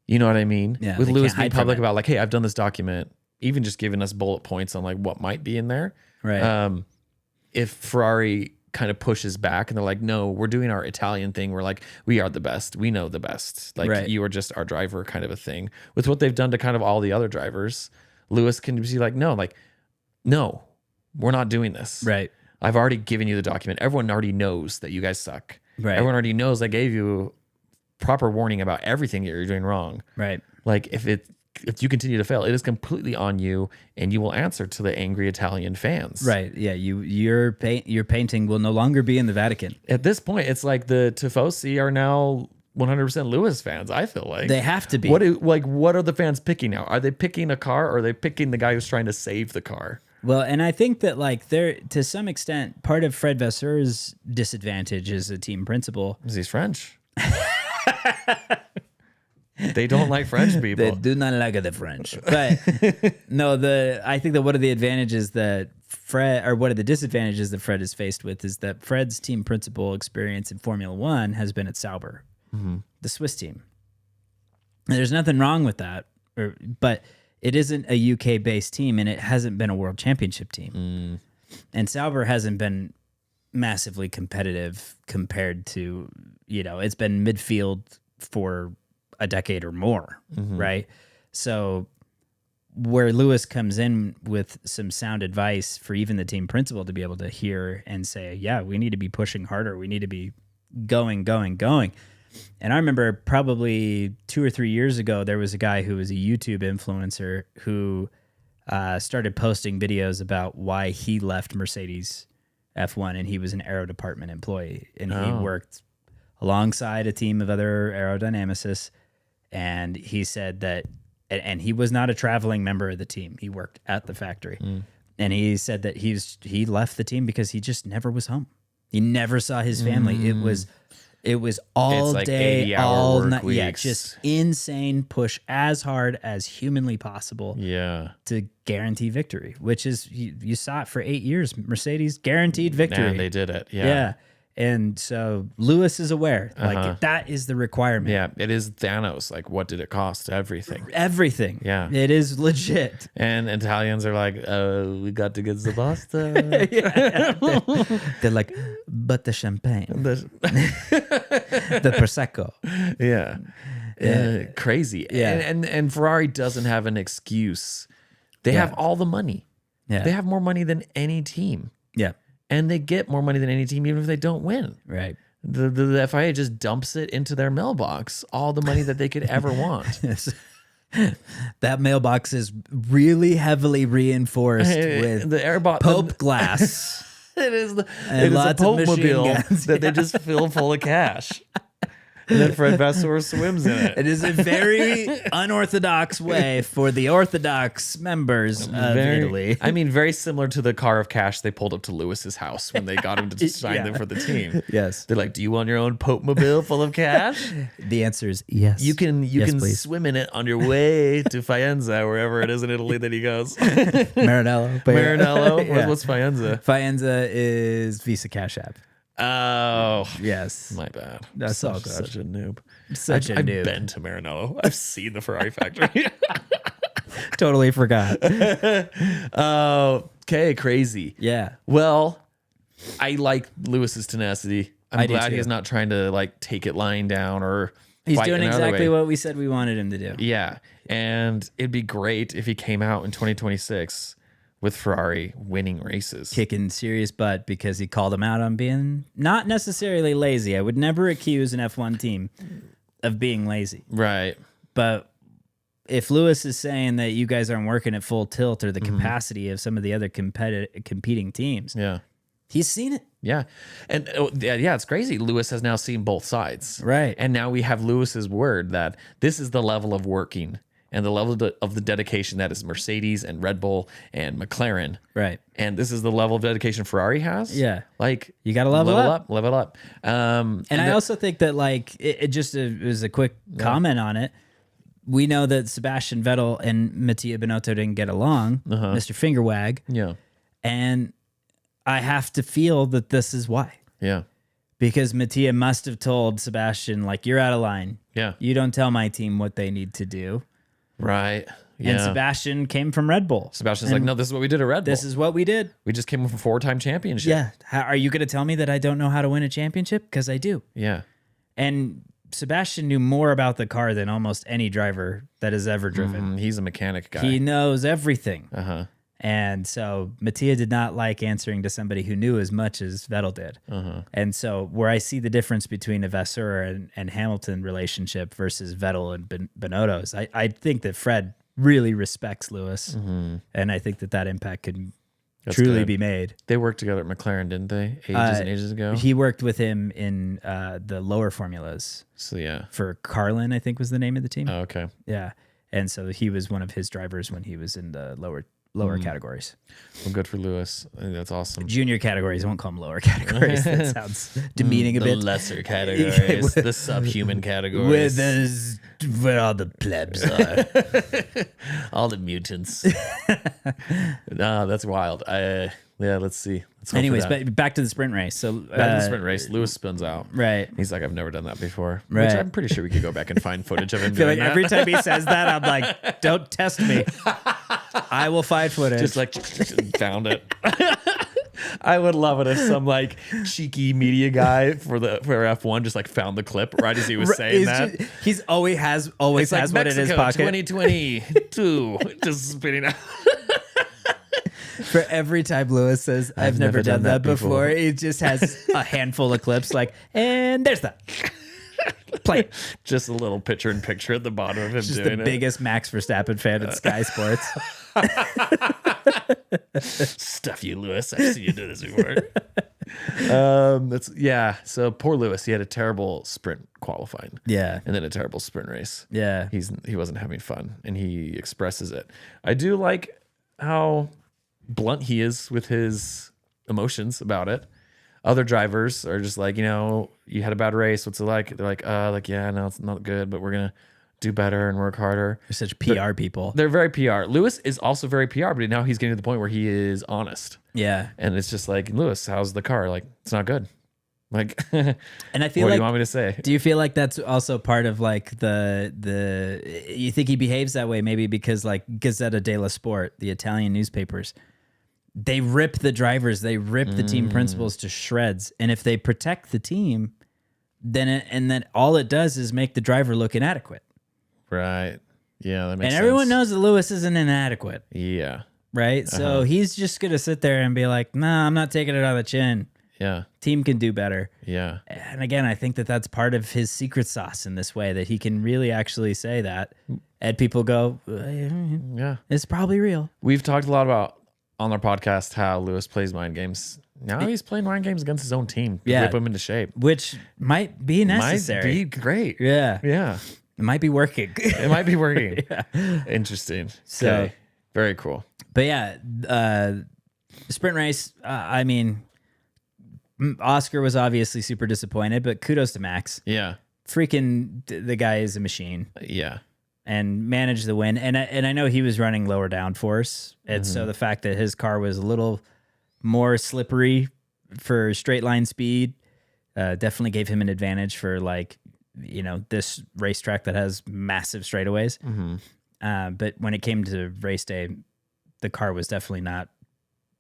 You know what I mean? Yeah, With they Lewis can't being hide from public it. about like, hey, I've done this document, even just giving us bullet points on like what might be in there. Right. If Ferrari kind of pushes back and they're like, no, we're doing our Italian thing. We're like, we are the best. We know the best. Like Right. you are just our driver kind of a thing. With what they've done to kind of all the other drivers, Lewis can be like, no, we're not doing this. Right. I've already given you the document. Everyone already knows that you guys suck. Right. Everyone already knows I gave you proper warning about everything that you're doing wrong. Right. Like if you continue to fail, it is completely on you, and you will answer to the angry Italian fans. Right. Yeah. Your painting will no longer be in the Vatican. At this point, it's like the Tifosi are now 100% Lewis fans, I feel like. They have to be. What are the fans picking now? Are they picking a car, or are they picking the guy who's trying to save the car? Well, and I think that like there, to some extent, part of Fred Vasseur's disadvantage as a team principal Is he's French. They don't like French people. They do not like the French. But no, I think that one of the advantages that Fred, or one of the disadvantages that Fred is faced with, is that Fred's team principal experience in Formula One has been at Sauber, the Swiss team. And there's nothing wrong with that, but it isn't a UK based team, and it hasn't been a world championship team. And Sauber hasn't been massively competitive compared to, it's been midfield for a decade or more, right? So where Lewis comes in with some sound advice for even the team principal to be able to hear and say, yeah, we need to be pushing harder. We need to be going. And I remember probably 2 or 3 years ago, there was a guy who was a YouTube influencer who started posting videos about why he left Mercedes F1, and he was an aero department employee, and he worked alongside a team of other aerodynamicists. And he said that, and he was not a traveling member of the team. He worked at the factory. And he said that he left the team because he just never was home. He never saw his family. It was all like day, 80-hour all work night. Yeah, weeks. just insane push as hard as humanly possible to guarantee victory, which is, you saw it for 8 years. Mercedes guaranteed victory. And they did it. Yeah. And so Lewis is aware, like that is the requirement. Yeah, it is Thanos. Like, what did it cost? Everything. Everything. Yeah. It is legit. And Italians are like, we got to get the pasta. They're like, but the champagne, The- the Prosecco. Yeah. Crazy. Yeah. And Ferrari doesn't have an excuse. They have all the money. Yeah. They have more money than any team. Yeah. And they get more money than any team, even if they don't win. Right. The FIA just dumps it into their mailbox, all the money that they could ever want. That mailbox is really heavily reinforced with The airbot Pope glass. It is a lots of Pope machine mobile guns, that they just fill full of cash. And then Fred Vasseur swims in it. It is a very unorthodox way for the Orthodox members of Italy. I mean, very similar to the car of cash they pulled up to Lewis's house when they got him to sign them for the team. Yes. They're like, do you want your own Pope mobile full of cash? The answer is yes. You can please. swim in it on your way to Faenza, wherever it is in Italy that he goes. Maranello. Maranello? Yeah. What's Faenza? Faenza is Visa Cash App. Oh, Yes. my bad. That's all good. Such a noob. Such a I've noob. been to Maranello. I've seen the Ferrari factory. Totally forgot. Okay, crazy. Yeah. Well, I like Lewis's tenacity. I'm I do glad too. he's not trying to like take it lying down or He's fight doing another exactly way. what we said we wanted him to do. Yeah, and it'd be great if he came out in 2026 with Ferrari winning races. Kicking serious butt because he called him out on being not necessarily lazy. I would never accuse an F1 team of being lazy. Right. But if Lewis is saying that you guys aren't working at full tilt or the capacity of some of the other competing teams, Yeah. he's seen it. Yeah. And yeah, it's crazy. Lewis has now seen both sides. Right. And now we have Lewis's word that this is the level of working and the level of the dedication that is Mercedes and Red Bull and McLaren. Right. And this is the level of dedication Ferrari has. Yeah. Like, You got to level up. Level up. And I also think that, like, it just was a quick comment on it. We know that Sebastian Vettel and Mattia Binotto didn't get along, Mr. Fingerwag. Yeah. And I have to feel that this is why. Yeah. Because Mattia must have told Sebastian, like, you're out of line. Yeah. You don't tell my team what they need to do. Right. Yeah. And Sebastian came from Red Bull. Sebastian's like, no, this is what we did at Red Bull. This is what we did. We just came from a 4-time championship. Yeah. Are you going to tell me that I don't know how to win a championship? Because I do. Yeah. And Sebastian knew more about the car than almost any driver that has ever driven. He's a mechanic guy. He knows everything. Uh-huh. And so Mattia did not like answering to somebody who knew as much as Vettel did. And so where I see the difference between a Vasseur and Hamilton relationship versus Vettel and Binotto's, I think that Fred really respects Lewis. And I think that impact could truly good. be made. They worked together at McLaren, didn't they? Ages and ages ago. He worked with him in the lower formulas So yeah. for Carlin, I think was the name of the team. Oh, okay. Yeah. And so he was one of his drivers when he was in the lower categories. Well, good for Lewis. I think that's awesome. Junior categories, I won't call them lower categories. That sounds demeaning a The bit. lesser categories, the subhuman categories, Where all the plebs are. all the mutants. No, that's wild. Let's see. Let's hope for Anyways, that. back to the sprint race. So Back to the sprint race. Lewis spins out. Right. He's like, I've never done that before. Right. Which I'm pretty sure we could go back and find footage of him I feel doing like that. every time he says that, I'm like, don't test me. I will find footage. Just like found it. I would love it if some like cheeky media guy for F1 just like found the clip right as he was saying that. He's always has It's like one in his Mexico pocket. 2022, just spitting out. For every time Lewis says, I've never done that before, he just has a handful of clips like, and there's that. Play it. Just a little picture-in-picture at the bottom of him Just doing the it. biggest Max Verstappen fan at Sky Sports. Stuff you, Lewis. I've seen you do this before. So poor Lewis. He had a terrible sprint qualifying. Yeah. And then a terrible sprint race. Yeah. He wasn't having fun, and he expresses it. I do like how blunt he is with his emotions about it. Other drivers are just like, you had a bad race. What's it like? They're like, yeah, no, it's not good, but we're gonna do better and work harder. They're such PR people. They're very PR. Lewis is also very PR, but now he's getting to the point where he is honest. Yeah. And it's just like, Lewis, how's the car? Like, it's not good. Like, And I feel what like, do you want me to say? do you feel like that's also part of like you think he behaves that way maybe because like Gazzetta dello Sport, the Italian newspapers, they rip the drivers, they rip the team principals to shreds. And if they protect the team, then all it does is make the driver look inadequate. Right. Yeah, that makes sense. And everyone knows that Lewis isn't inadequate, Yeah. right? So he's just going to sit there and be like, nah, I'm not taking it on the chin. Yeah. Team can do better. Yeah. And again, I think that that's part of his secret sauce in this way, that he can really actually say that. And people go, Yeah. it's probably real. We've talked a lot about on our podcast how Lewis plays mind games. Now he's playing mind games against his own team to Yeah. whip him into shape. Which might be necessary. Might be great. Yeah. Yeah. It might be working. It might be working. Interesting. So- Okay. Very cool. But yeah, sprint race, I mean, Oscar was obviously super disappointed, but kudos to Max. Yeah. Freaking, the guy is a machine Yeah. and managed the win. And I know he was running lower downforce. And so the fact that his car was a little more slippery for straight line speed definitely gave him an advantage for this racetrack that has massive straightaways. But when it came to race day, the car was definitely not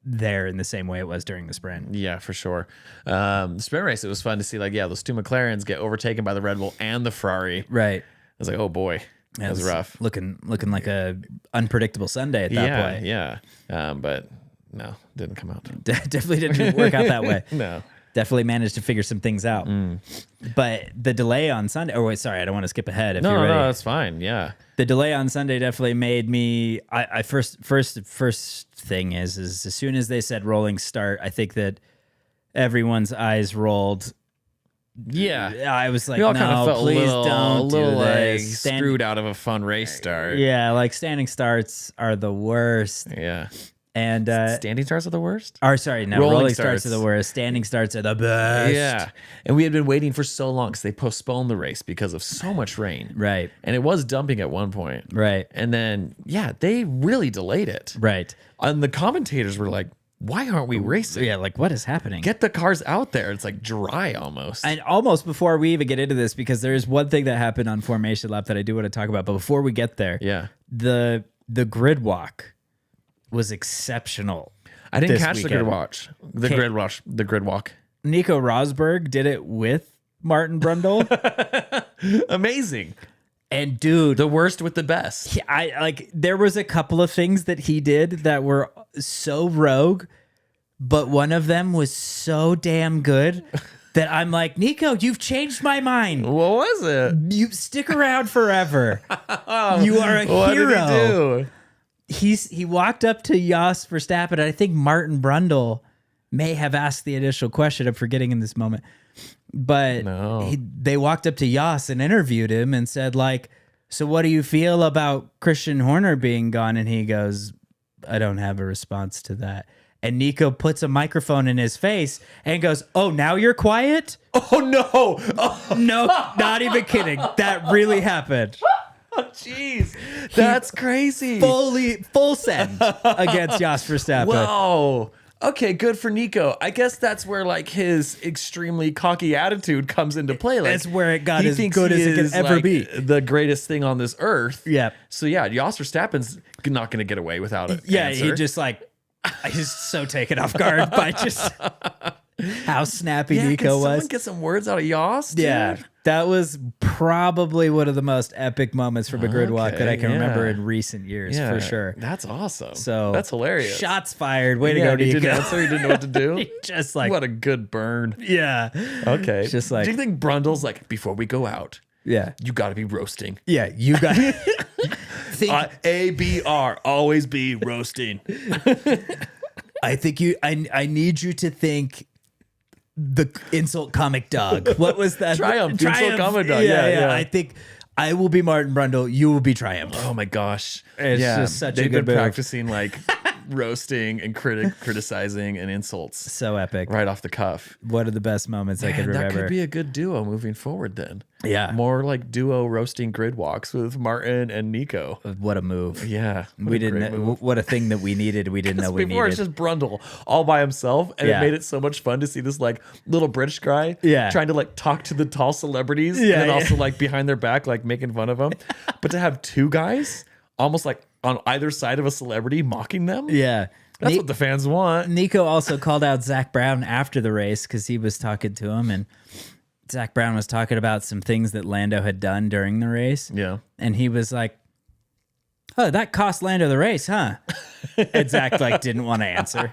there in the same way it was during the sprint. Yeah, for sure. The sprint race, it was fun to see those two McLarens get overtaken by the Red Bull and the Ferrari. Right. I was like, oh boy, that was rough. Looking like a unpredictable Sunday at that point. Yeah. But no, didn't come out. Definitely didn't work out that way. No. Definitely managed to figure some things out. But the delay on Sunday, sorry, I don't want to skip ahead. If you're ready. No, that's fine. Yeah. The delay on Sunday definitely made me. I first thing is as soon as they said rolling start, I think that everyone's eyes rolled. Yeah. I was like, We all no, kind of felt please a don't little do like this. screwed out of a fun race start. Yeah, like standing starts are the worst. Yeah. And Standing starts are the worst? rolling starts are the worst. Standing starts are the best. Yeah. And we had been waiting for so long because they postponed the race because of so much rain. Right. And it was dumping at one point. Right. And then, they really delayed it. Right. And the commentators were like, why aren't we racing? Yeah, like what is happening? Get the cars out there. It's like dry almost. And almost before we even get into this, because there is one thing that happened on Formation Lap that I do want to talk about. But before we get there, the grid walk was exceptional. I didn't this catch weekend. the grid walk. Nico Rosberg did it with Martin Brundle. Amazing. And dude, The worst with the best. there was a couple of things that he did that were so rogue, but one of them was so damn good that I'm like, Nico, you've changed my mind. What was it? You stick around forever. You are a What hero. did he do? he walked up to Jos Verstappen, and I think Martin Brundle may have asked the initial question. I'm forgetting in this moment. But they walked up to Jos and interviewed him and said, like, so what do you feel about Christian Horner being gone? And he goes, I don't have a response to that. And Nico puts a microphone in his face and goes, oh, now you're quiet? Oh, no. Oh. No, not even kidding. That really happened. Jeez. That's crazy. Full send against Jos Verstappen. Wow. Okay, good for Nico. I guess that's where like his extremely cocky attitude comes into play. Like, that's where it got he as thinks good he as it can is, ever like, be. the greatest thing on this earth. Yeah. So yeah, Jos Verstappen's not going to get away without it. Yeah, he just like he's so taken off guard by just how snappy Nico can was. someone get some words out of Jos? Dude? Yeah, that was probably one of the most epic moments from a grid walk that I can remember in recent years, for sure. That's awesome. So that's hilarious. Shots fired. Way to go, he Nico. didn't answer. He didn't know what to do. Just like, what a good burn. Yeah. Okay. Just like, do you think Brundle's like, before we go out, yeah, you got to be roasting? Yeah, you got think ABR, always be roasting. I think I need you to think the insult comic dog. What was that? Triumph. Insult comic dog. Yeah. I think I will be Martin Brundle. You will be Triumph. Oh my gosh. It's just such a good They've been move. practicing like roasting and criticizing and insults. So epic. Right off the cuff. One of the best moments I can remember. That could be a good duo moving forward then. Yeah. More like duo roasting grid walks with Martin and Nico. What a move. Yeah. We didn't what a thing that we needed. We didn't know we before needed. It's just Brundle all by himself, and it made it so much fun to see this like little British guy trying to like talk to the tall celebrities and then also like behind their back like making fun of them. But to have two guys almost like on either side of a celebrity mocking them. Yeah. That's what the fans want. Nico also called out Zach Brown after the race because he was talking to him, and Zach Brown was talking about some things that Lando had done during the race. Yeah. And he was like, oh, that cost Lando the race, huh? And Zach like didn't want to answer.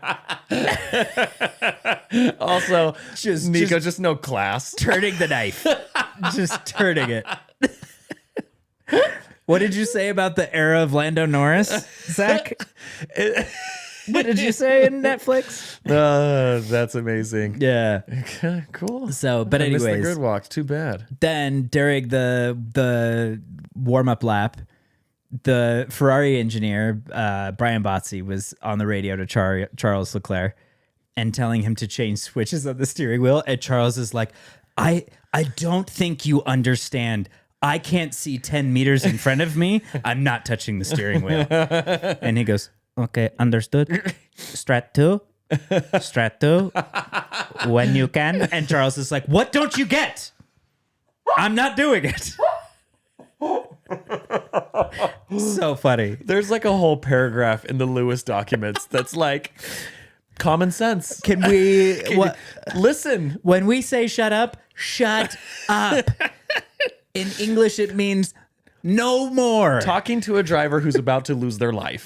Also, Nico, just no class. Turning the knife. Just turning it. What did you say about the era of Lando Norris, Zach? What did you say in Netflix? That's amazing. Yeah. Okay, cool. So, but I missed anyways, the grid walk. Too bad. then during the warm-up lap, the Ferrari engineer, Brian Botzi, was on the radio to Charles Leclerc and telling him to change switches on the steering wheel. And Charles is like, I don't think you understand. I can't see 10 meters in front of me. I'm not touching the steering wheel. And he goes, okay, understood. Strat 2. When you can. And Charles is like, what don't you get? I'm not doing it. So funny. There's like a whole paragraph in the Lewis documents that's like common sense. Can we listen? When we say shut up, shut up. In English, it means no more. Talking to a driver who's about to lose their life.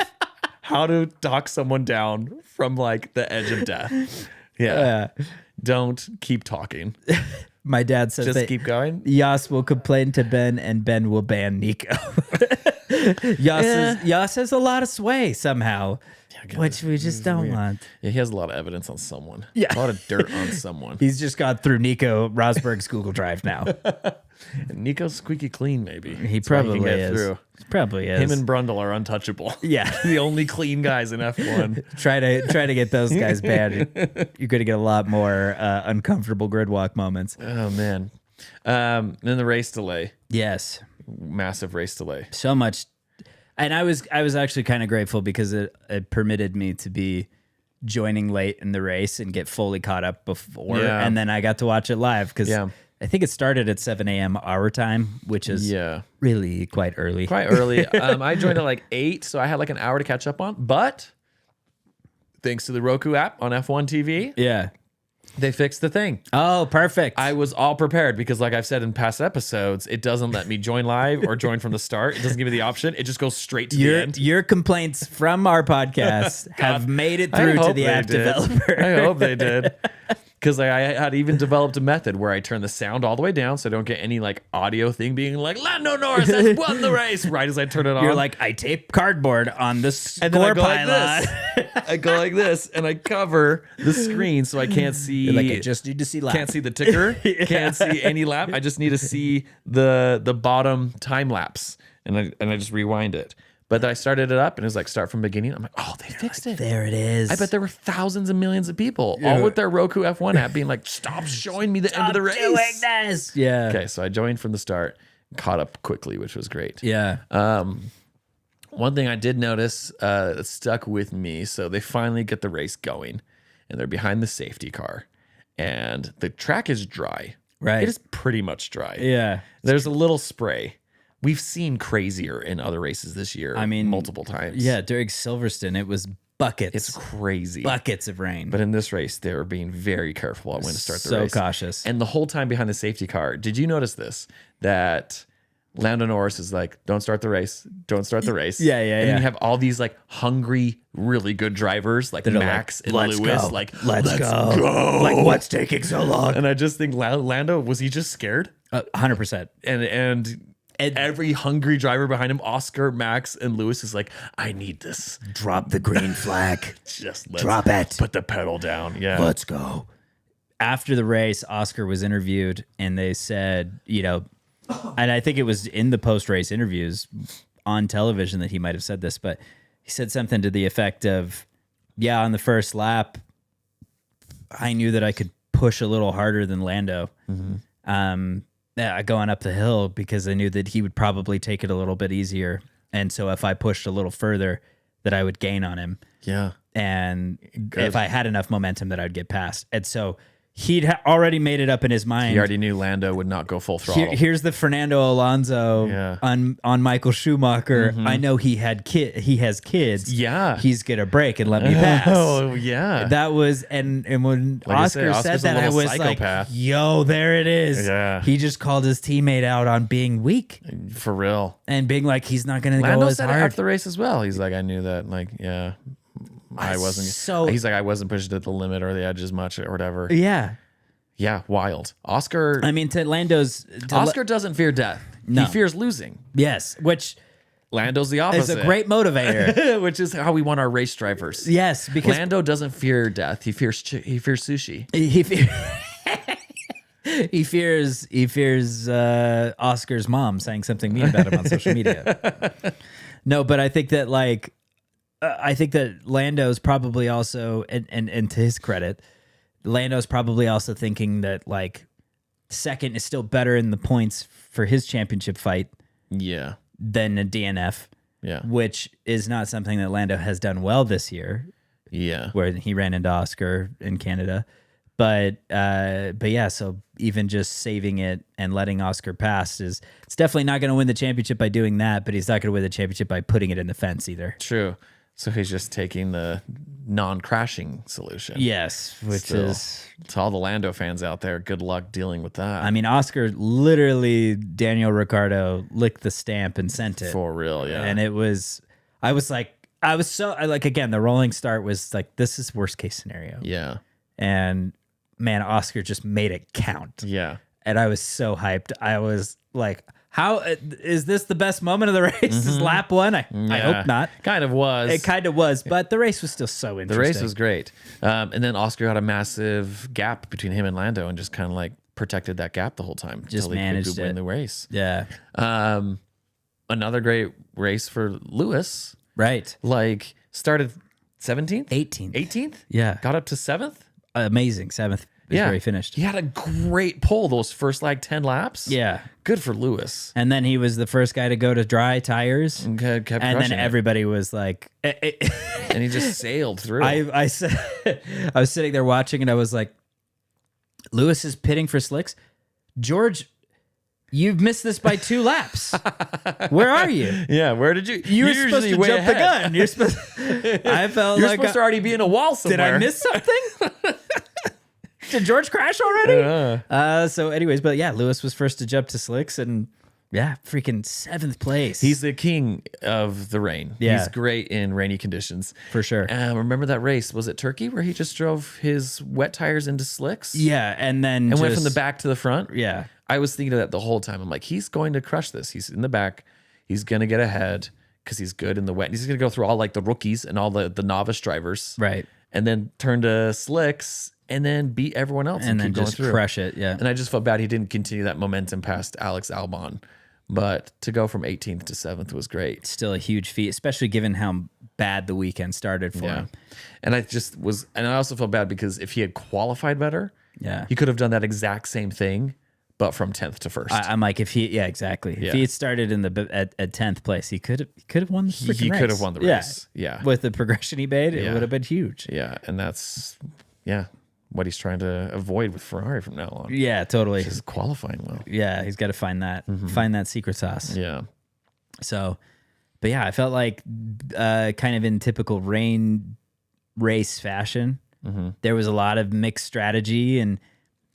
How to talk someone down from like the edge of death. Yeah. Don't keep talking. My dad says just keep going. Yas will complain to Ben and Ben will ban Nico. Yas has a lot of sway somehow, which we just don't want. Yeah, he has a lot of evidence on someone. Yeah. A lot of dirt on someone. He's just got through Nico Rosberg's Google Drive now. Nico's squeaky clean, maybe. He probably is. Through. Probably is. Him and Brundle are untouchable. Yeah. The only clean guys in F1. Try to get those guys banned. You're going to get a lot more uncomfortable grid walk moments. Oh, man. Then the race delay. Yes. Massive race delay. So much. And I was actually kind of grateful because it permitted me to be joining late in the race and get fully caught up before. Yeah. And then I got to watch it live because I think it started at 7 a.m. our time, which is really quite early. Quite early. I joined at like 8, so I had like an hour to catch up on. But thanks to the Roku app on F1 TV, they fixed the thing. Oh, perfect. I was all prepared because like I've said in past episodes, it doesn't let me join live or join from the start. It doesn't give me the option. It just goes straight to the end. Your complaints from our podcast have made it through to the app developer. I hope they did. because I had even developed a method where I turn the sound all the way down so I don't get any like audio thing being like Lando Norris has won the race right as I turn it on. You're like, I tape cardboard on the score and then I go pylon. like this. I go like this and I cover the screen so I can't see. You're like, I just need to see lap. Can't see the ticker. Can't see any lap. I just need to see the bottom time lapse, and I just rewind it. But then I started it up, and it was like start from beginning. I'm like, oh, they fixed it. There it is. I bet there were thousands and millions of people, all with their Roku F1 app, being like, stop showing me the end of the race. Doing this. Yeah. Okay, so I joined from the start, caught up quickly, which was great. Yeah. One thing I did notice that stuck with me, so they finally get the race going, and they're behind the safety car, and the track is dry. Right. It is pretty much dry. Yeah. There's a little spray. We've seen crazier in other races this year. I mean, multiple times. Yeah, during Silverstone, it was buckets. It's crazy. Buckets of rain. But in this race, they were being very careful on when to start the race. So cautious. And the whole time behind the safety car, did you notice this? That Lando Norris is like, don't start the race. Don't start the race. Yeah. And you have all these like hungry, really good drivers like Max and Lewis. Go. Like, let's go. Like, what's taking so long? And I just think Lando, was he just scared? 100%. And every hungry driver behind him, Oscar, Max, and Lewis is like, I need this. Drop the green flag. Just drop it. Put the pedal down. Yeah. Let's go. After the race, Oscar was interviewed, and they said, and I think it was in the post-race interviews on television that he might have said this, but he said something to the effect of, yeah, on the first lap, I knew that I could push a little harder than Lando. Going up the hill because I knew that he would probably take it a little bit easier. And so if I pushed a little further, that I would gain on him. Yeah. And if I had enough momentum that I'd get past. And so he'd already made it up in his mind. He already knew Lando would not go full throttle. Here's the Fernando Alonso on Michael Schumacher. I know he has kids. Yeah. He's going to break and let me pass. Oh, yeah. That was, and when like Oscar said that, I was psychopath. like, yo, there it is. Yeah. He just called his teammate out on being weak. For real. And being like, he's not going to go Lando as said hard. it after the race as well. He's like, I knew that, like, yeah. I wasn't. He's like, I wasn't pushed at the limit or the edge as much or whatever. Yeah. Yeah, wild. Oscar. I mean, Oscar doesn't fear death. No. He fears losing. Yes, which Lando's the opposite. is a great motivator. Which is how we want our race drivers. Yes, because Lando doesn't fear death. He fears sushi. He fears Oscar's mom saying something mean about him on social media. No, but I think that Lando's probably also, and to his credit, Lando's probably also thinking that like second is still better in the points for his championship fight. Yeah. Than a DNF. Yeah. Which is not something that Lando has done well this year. Yeah. Where he ran into Oscar in Canada. But yeah, so even just saving it and letting Oscar pass it's definitely not going to win the championship by doing that, but he's not going to win the championship by putting it in the fence either. True. So he's just taking the non-crashing solution. Yes, which is to all the Lando fans out there, good luck dealing with that. I mean, Oscar literally, Daniel Ricciardo licked the stamp and sent it. For real, yeah. And it was, I was again, the rolling start was like, this is worst case scenario. Yeah. And man, Oscar just made it count. Yeah. And I was so hyped. I was like, how is this the best moment of the race? Is lap one? I hope not. Kind of was. It kind of was, but the race was still so interesting. The race was great. And then Oscar had a massive gap between him and Lando and just kind of like protected that gap the whole time. Just managed to win the race. Yeah. Another great race for Lewis. Right. Like started 17th? 18th. 18th? Yeah. Got up to 7th? Amazing. 7th. Where he finished. He had a great pull those first like 10 laps. Yeah. Good for Lewis. And then he was the first guy to go to dry tires. And kept and then everybody was like... and he just sailed through. I was sitting there watching and I was like, Lewis is pitting for slicks. George, you've missed this by 2 laps. Where are you? Yeah, where did you... You were supposed to jump the gun. You're supposed... I felt You're like... supposed to already be in a wall somewhere. Did I miss something? Did George crash already? So anyways, but yeah, Lewis was first to jump to slicks and Yeah, freaking 7th place. He's the king of the rain. Yeah. He's great in rainy conditions. For sure. Remember that race? Was it Turkey where he just drove his wet tires into slicks? Yeah, and then And went from the back to the front? Yeah. I was thinking of that the whole time. I'm like, he's going to crush this. He's in the back. He's going to get ahead because he's good in the wet. He's going to go through all like the rookies and all the novice drivers. Right. And then turn to slicks and then beat everyone else And then keep going just through. crush it. Yeah. And I just felt bad he didn't continue that momentum past Alex Albon. But to go from 18th to 7th was great. Still a huge feat, especially given how bad the weekend started for him. And I also felt bad because if he had qualified better, he could have done that exact same thing, but from 10th to 1st. I'm like, exactly. If he had started in at 10th place, he could have won the freaking race. He could have won the race. Yeah. With the progression he made, it would have been huge. Yeah. And that's, what he's trying to avoid with Ferrari from now on. Yeah, totally. Just qualifying well. Yeah, he's got to find that secret sauce. Yeah. So, but yeah, I felt like kind of in typical rain race fashion, there was a lot of mixed strategy and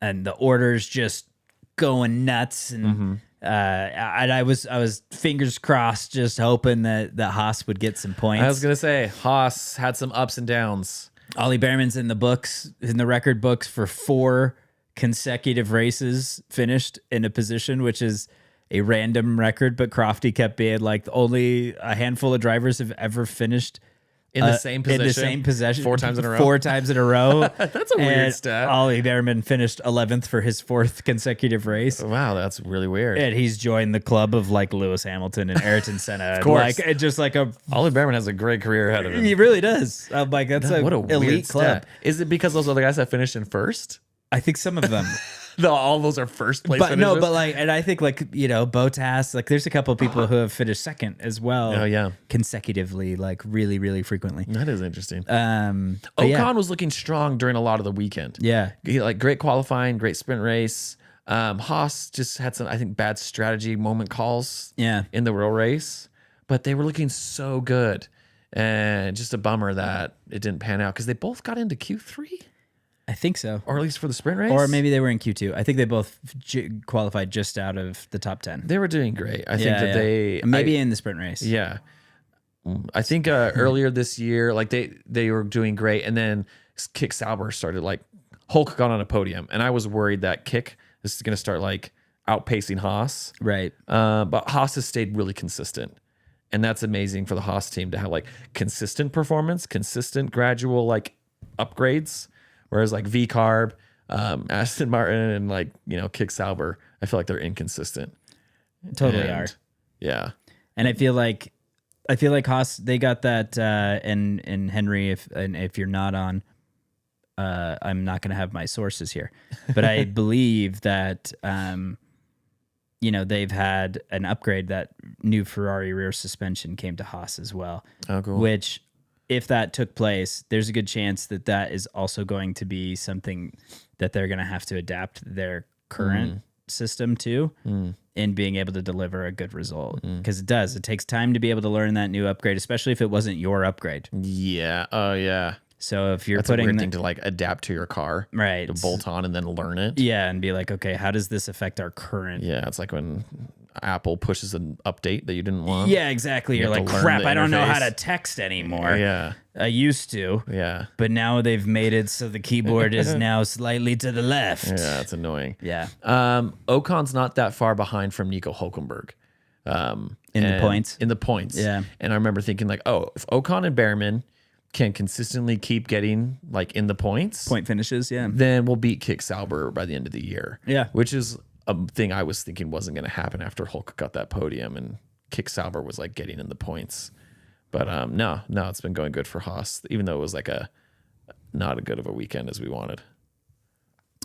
the orders just going nuts and I was fingers crossed, just hoping that Haas would get some points. I was gonna say Haas had some ups and downs. Ollie Behrman's in the record books for 4 consecutive races finished in a position, which is a random record, but Crofty kept being like only a handful of drivers have ever finished In the same position? 4 times in a row? 4 times in a row. That's a weird stat. Ollie Behrman finished 11th for his 4th consecutive race. Wow, that's really weird. And he's joined the club of like Lewis Hamilton and Ayrton Senna. Of course. Like, it's just like Ollie Behrman has a great career ahead of him. he really does. I'm like, that's What a elite weird club. stat. Is it because those other guys have finished in first? I think some of them. All those are first place But finishes? no, but like, and I think like, Bottas, like there's a couple of people who have finished second as well. Oh, yeah. Consecutively, like really, really frequently. That is interesting. But Ocon was looking strong during a lot of the weekend. Yeah. He like great qualifying, great sprint race. Haas just had some, I think, bad strategy moment calls in the real race, but they were looking so good. And just a bummer that it didn't pan out because they both got into Q3. I think so. Or at least for the sprint race. Or maybe they were in Q2. I think they both qualified just out of the top 10. They were doing great. I think that they... Maybe in the sprint race. Yeah. I think earlier this year, like they were doing great. And then Kick Sauber started like... Hulk got on a podium. And I was worried that Kick is going to start like outpacing Haas. Right. But Haas has stayed really consistent. And that's amazing for the Haas team to have like consistent performance, consistent gradual like upgrades. Whereas like V-Carb, Aston Martin, and like, Kick Sauber, I feel like they're inconsistent. Totally are. Yeah. And I feel like Haas, they got that and Henry, if you're not on, I'm not going to have my sources here, but I believe that they've had an upgrade. That new Ferrari rear suspension came to Haas as well. Oh, cool. Which, if that took place, there's a good chance that is also going to be something that they're going to have to adapt their current system to in being able to deliver a good result. Because it takes time to be able to learn that new upgrade, especially if it wasn't your upgrade. Yeah. Oh, yeah. So if you're That's putting a weird thing to like adapt to your car, right, to bolt on and then learn it. Yeah, and be like, okay, how does this affect our current? Yeah, it's like when Apple pushes an update that you didn't want. Yeah, exactly. You're like, crap, I don't know how to text anymore. Yeah, I used to. Yeah, but now they've made it so the keyboard is now slightly to the left. Yeah, it's annoying. Yeah. Ocon's not that far behind from Nico Hülkenberg. In the points. Yeah. And I remember thinking like, oh, if Ocon and Behrman can consistently keep getting like in the point finishes, then we'll beat Kick Sauber by the end of the year. Yeah. Which is a thing I was thinking wasn't going to happen after Hulk got that podium and Kick Sauber was like getting in the points. But no, it's been going good for Haas, even though it was like not as good of a weekend as we wanted.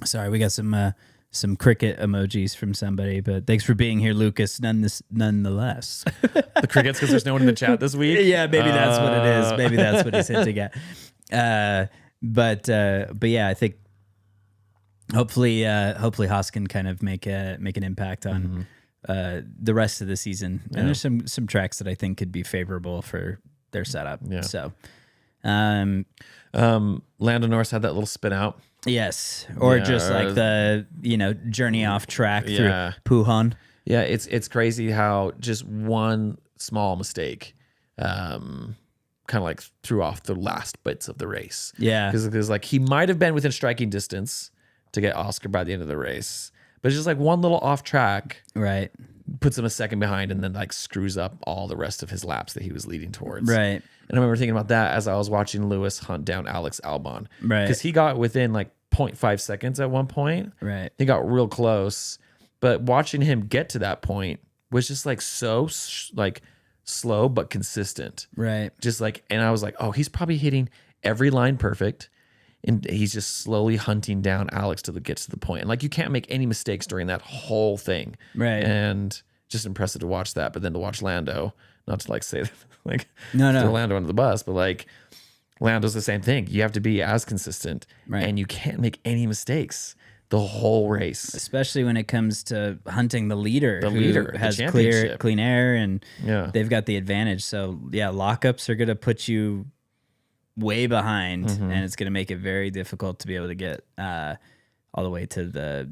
Sorry, we got some cricket emojis from somebody, but thanks for being here, Lucas. Nonetheless, the crickets because there's no one in the chat this week. Yeah, maybe that's what it is. Maybe that's what he's hinting at. But yeah, I think hopefully Haas can kind of make an impact on the rest of the season. And there's some tracks that I think could be favorable for their setup. Yeah. So, Lando Norris had that little spin out. Yes, or just like the journey off track through Puhan. Yeah, it's crazy how just one small mistake kind of like threw off the last bits of the race. Yeah. Because like he might have been within striking distance to get Oscar by the end of the race, but it's just like one little off track. Right. Puts him a second behind and then like screws up all the rest of his laps that he was leading towards. Right. And I remember thinking about that as I was watching Lewis hunt down Alex Albon. Right. Because he got within like 0.5 seconds at one point. Right. He got real close. But watching him get to that point was just like so like slow but consistent. Right. Just like, and I was like, oh, he's probably hitting every line perfect. And he's just slowly hunting down Alex till it gets to the point. And like, you can't make any mistakes during that whole thing. Right. And just impressive to watch that. But then to watch Lando, not to like say like No. throw Lando under the bus, but like Lando's the same thing. You have to be as consistent, right. And you can't make any mistakes the whole race, especially when it comes to hunting the leader. The who leader has the championship. clean air, and yeah, they've got the advantage. So yeah, lockups are going to put you way behind, and it's going to make it very difficult to be able to get all the way to the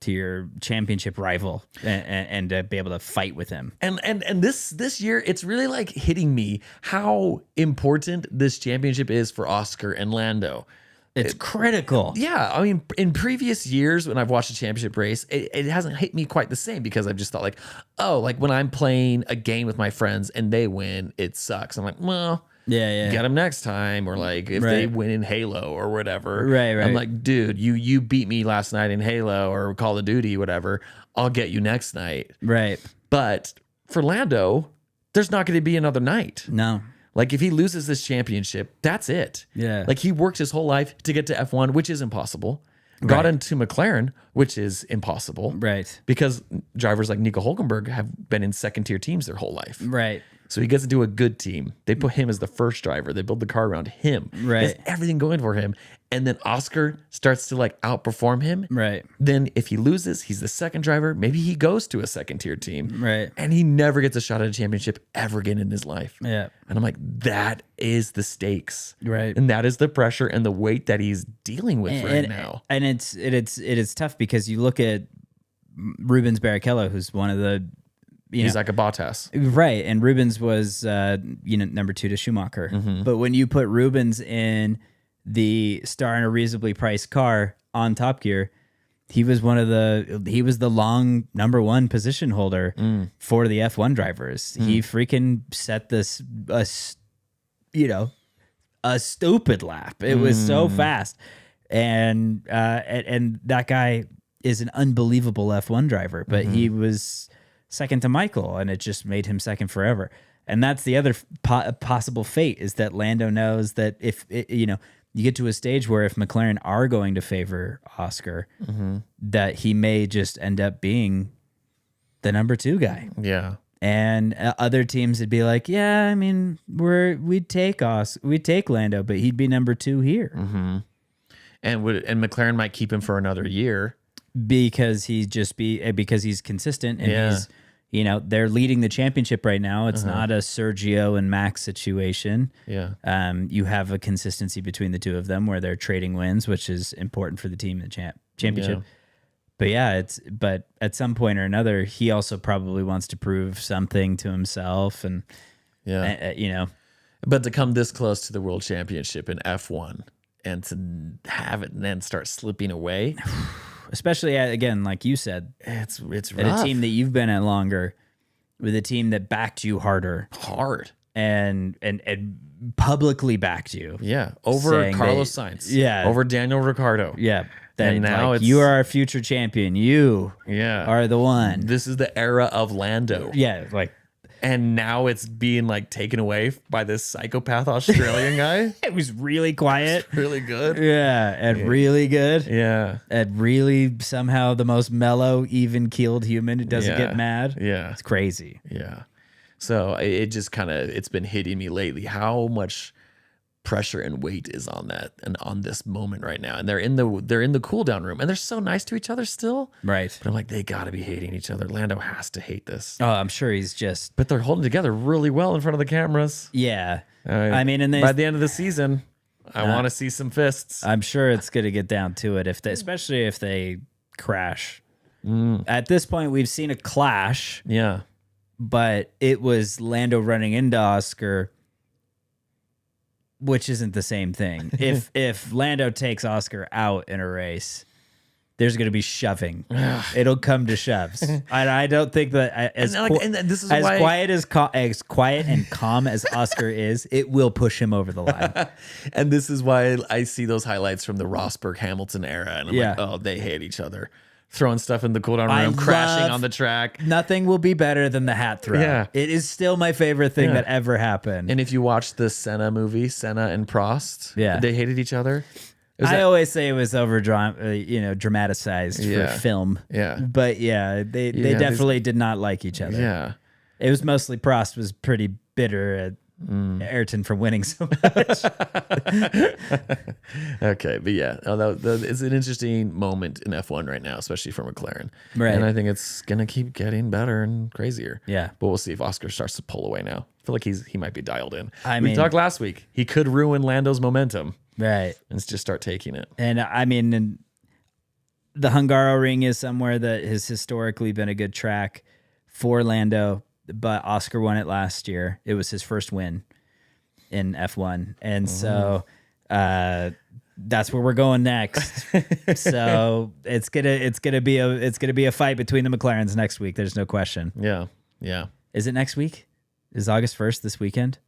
to your championship rival and to be able to fight with him. And this year, it's really like hitting me how important this championship is for Oscar and Lando. It's critical. Yeah, I mean, in previous years when I've watched a championship race, it hasn't hit me quite the same because I've just thought like, oh, like when I'm playing a game with my friends and they win, it sucks. I'm like, well, yeah, get them next time, or like if they win in Halo or whatever. Right. I'm like, dude, you beat me last night in Halo or Call of Duty, whatever. I'll get you next night. Right. But for Lando, there's not going to be another night. No. Like if he loses this championship, that's it. Yeah. Like he worked his whole life to get to F1, which is impossible. Got into McLaren, which is impossible. Right. Because drivers like Nico Hülkenberg have been in second tier teams their whole life. Right. So he gets to do a good team. They put him as the first driver. They build the car around him. Right. He has everything going for him. And then Oscar starts to like outperform him. Right. Then if he loses, he's the second driver. Maybe he goes to a second tier team. Right. And he never gets a shot at a championship ever again in his life. Yeah. And I'm like, that is the stakes. Right. And that is the pressure and the weight that he's dealing with now. And it is tough because you look at Rubens Barrichello, who's one of the He's like a Bottas. Right. And Rubens was number 2 to Schumacher. But when you put Rubens in the star in a reasonably priced car on Top Gear, he was the long number 1 position holder for the F1 drivers. He freaking set this a stupid lap. It was so fast. And that guy is an unbelievable F1 driver, but he was second to Michael, and it just made him second forever. And that's the other possible fate, is that Lando knows that if you get to a stage where if McLaren are going to favor Oscar, that he may just end up being the number 2 guy. Yeah. And other teams would be like, yeah, I mean, we'd take Lando, but he'd be number 2 here. And McLaren might keep him for another year. Because he's consistent, and he's, they're leading the championship right now. It's not a Sergio and Max situation. Yeah. You have a consistency between the two of them where they're trading wins, which is important for the team in the championship. Yeah. But at some point or another, he also probably wants to prove something to himself, and But to come this close to the world championship in F1 and to have it and then start slipping away. Especially again, like you said, it's rough. at a team that you've been at longer, with a team that backed you hard and publicly backed you. Yeah, over Carlos Sainz. Yeah, over Daniel Ricciardo. Yeah, and now you are our future champion. You are the one. This is the era of Lando. Yeah, and now it's being like taken away by this psychopath Australian guy. It was really quiet. Really good. Yeah, and really good. Yeah. And really somehow the most mellow, even-keeled human who doesn't get mad. Yeah. It's crazy. Yeah. So it just it's been hitting me lately how much pressure and weight is on that and on this moment right now. And they're in the cool down room and they're so nice to each other still. Right. But I'm like, they gotta be hating each other. Lando has to hate this. Oh, I'm sure he's just. But they're holding together really well in front of the cameras. Yeah. I mean, and by the end of the season, I want to see some fists. I'm sure it's going to get down to it, especially if they crash. At this point, we've seen a clash, Yeah. but it was Lando running into Oscar, which isn't the same thing. If Lando takes Oscar out in a race, there's going to be shoving. It'll come to shoves. I don't think that as quiet and calm as Oscar is, it will push him over the line. And this is why I see those highlights from the Rosberg Hamilton era, and I'm like, oh, they hate each other. Throwing stuff in the cooldown room, crashing on the track. Nothing will be better than the hat throw. Yeah. It is still my favorite thing that ever happened. And if you watch the Senna movie, Senna and Prost, they hated each other. I always say it was dramatized for film. Yeah. But they definitely did not like each other. Yeah. It was mostly Prost was pretty bitter at Ayrton for winning so much. Okay, but it's an interesting moment in F1 right now, especially for McLaren. Right. And I think it's going to keep getting better and crazier. Yeah. But we'll see if Oscar starts to pull away now. I feel like he might be dialed in. I we mean, talked last week. He could ruin Lando's momentum. Right. And just start taking it. And I mean, the Hungaroring is somewhere that has historically been a good track for Lando, but Oscar won it last year. It was his first win in F1. And so that's where we're going next. So it's gonna be a fight between the McLarens next week. There's no question. Yeah. Yeah. Is it next week? Is August 1st this weekend?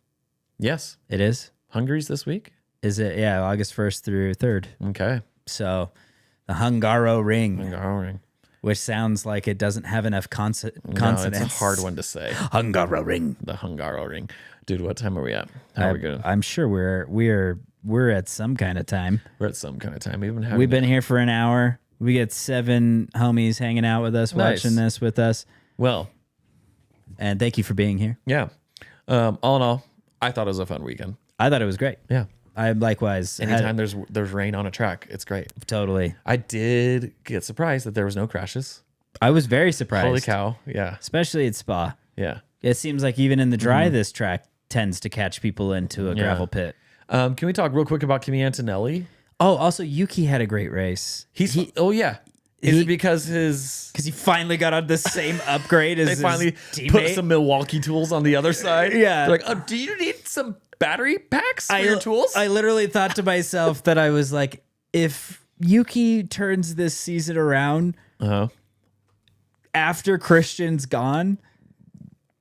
Yes. It is. Hungary's this week? Is it? Yeah, August 1st through 3rd. Okay. So the Hungaroring. Hungaroring. Which sounds like it doesn't have enough consonants. No, it's a hard one to say. Hungaroring. The Hungaroring. Dude, what time are we at? How are we going? I'm sure we're at some kind of time. We're at some kind of time. We've been here for an hour. We get 7 homies hanging out with us, watching this with us. Well, and thank you for being here. Yeah. All in all, I thought it was a fun weekend. I thought it was great. Yeah. I likewise. Anytime there's rain on a track, it's great. Totally. I did get surprised that there was no crashes. I was very surprised. Holy cow. Yeah. Especially at Spa. Yeah. It seems like even in the dry, this track tends to catch people into a gravel pit. Can we talk real quick about Kimmy Antonelli? Oh, also Yuki had a great race. Oh yeah. Is it because he finally got on the same upgrade as they finally his teammate? Put some Milwaukee tools on the other side? Yeah. They're like, oh, do you need some battery packs for your tools? I literally thought to myself that I was like, if Yuki turns this season around after Christian's gone,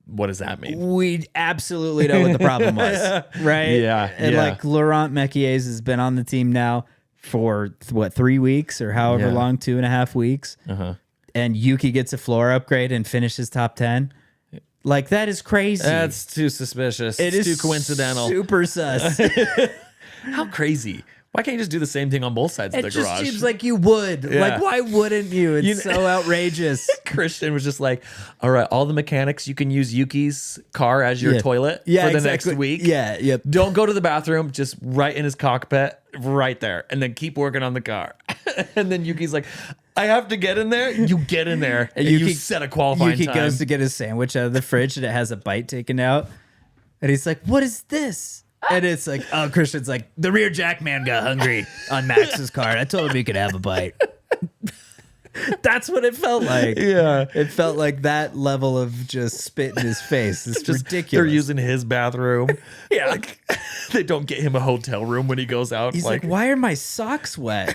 what does that mean? We absolutely know what the problem was, right? Yeah. And like Laurent Mekies has been on the team now for 3 weeks or however long, 2.5 weeks. And Yuki gets a floor upgrade and finishes top 10. Like, that is crazy. That's too suspicious. It it's is too coincidental. Super sus. How crazy. Why can't you just do the same thing on both sides of the garage? It just seems like you would. Yeah. Like, why wouldn't you? It's so outrageous. Christian was just like, all right, all the mechanics, you can use Yuki's car as your toilet for the next week. Yeah, yeah. Don't go to the bathroom, just right in his cockpit, right there, and then keep working on the car. And then Yuki's like, I have to get in there. You get in there, and you set a qualifying Yuki time. goes to get his sandwich out of the fridge, and it has a bite taken out. And he's like, what is this? And it's like, oh, Christian's like, the rear jack man got hungry on Max's car. I told him he could have a bite. That's what it felt like. Yeah. It felt like that level of just spit in his face. It's just ridiculous. They're using his bathroom. Yeah. Like, they don't get him a hotel room when he goes out. He's like, why are my socks wet?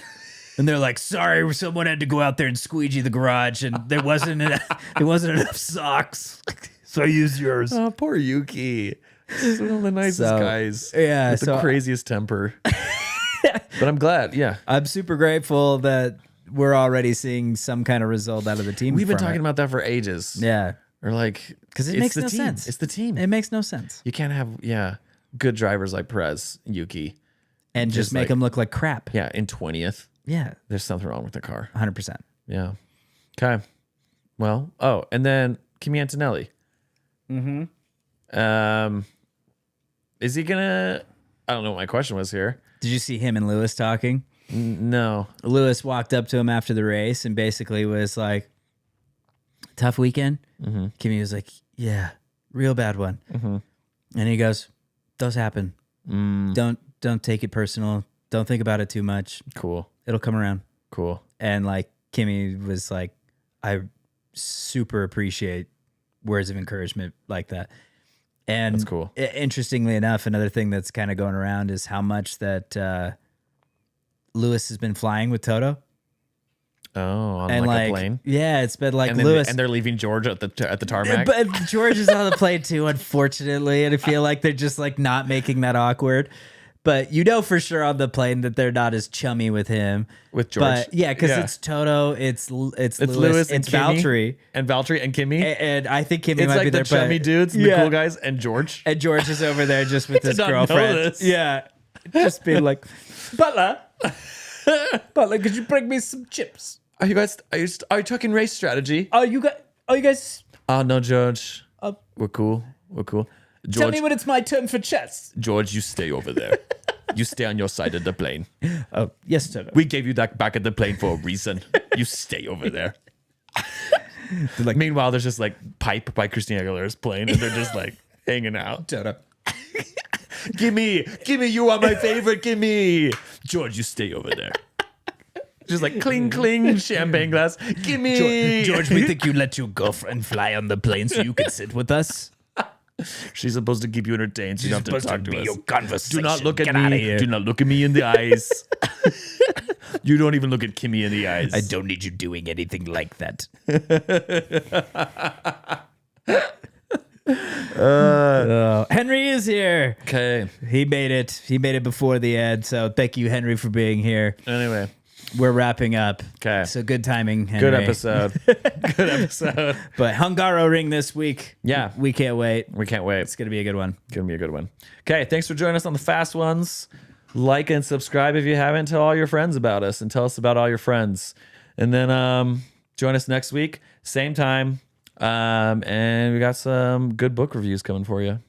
And they're like, sorry, someone had to go out there and squeegee the garage, and there wasn't enough socks. So I used yours. Oh, poor Yuki. He's one of the nicest guys. Yeah. With the craziest temper. But I'm glad. Yeah. I'm super grateful that we're already seeing some kind of result out of the team. We've been talking about that for ages. Yeah. Or like, because it makes no sense. It's the team. It makes no sense. You can't have, good drivers like Perez, Yuki. And just make them look like crap. Yeah. In 20th. Yeah. There's something wrong with the car. 100%. Yeah. Okay. Well, and then Kimmy Antonelli. Is he gonna? I don't know what my question was here. Did you see him and Lewis talking? No. Lewis walked up to him after the race and basically was like, tough weekend? Kimmy was like, yeah, real bad one. And he goes, those happen. Don't take it personal. Don't think about it too much. Cool. It'll come around. Cool. And like Kimmy was like, I super appreciate words of encouragement like that. And That's cool. Interestingly enough, another thing that's kind of going around is how much that Lewis has been flying with Toto. Oh, on And like a plane. Yeah, it's been like And then Lewis. and they're leaving George at the tarmac. But George is on the plane too, unfortunately, and I feel like they're just like not making that awkward. But you know for sure on the plane that they're not as chummy with him. With George. But yeah, because it's Toto, it's Lewis, and it's Kimmy, Valtteri. and Valtteri and Kimmy. And I think Kimmy It's might like be the there. chummy but, dudes, the yeah. cool guys, and George. And George is over there just with his not know girlfriend. this. Yeah. Just being like, Butler, could you bring me some chips? Are you talking race strategy? Oh, you guys, Oh no, George. We're cool. George, tell me when it's my turn for chess. George, you stay over there. You stay on your side of the plane. Oh, yes, Toto. We gave you that back at the plane for a reason. You stay over there. Meanwhile, there's just like Pipe by Christina Aguilera's playing, and they're just like hanging out. Toto. Gimme, you are my favorite. Gimme, George, you stay over there. Just like cling, cling, champagne glass. Gimme, George, we think you let your girlfriend fly on the plane so you can sit with us. She's supposed to keep you entertained, so you don't have to talk to us. your conversation. Do not look at Get outta me. here. Do not look at me in the eyes. You don't even look at Kimmy in the eyes. I don't need you doing anything like that. Henry is here. Okay. He made it. He made it before the ad. So thank you, Henry, for being here. Anyway, We're wrapping up. Okay. So good timing, Henry. good episode. Good episode. But Hungaroring this week. Yeah. We can't wait. We can't wait. It's going to be a good one. Gonna be a good one. Okay, thanks for joining us on the Fast Ones. Like and subscribe if you haven't. Tell all your friends about us and tell us about all your friends. And then join us next week, same time. And we got some good book reviews coming for you.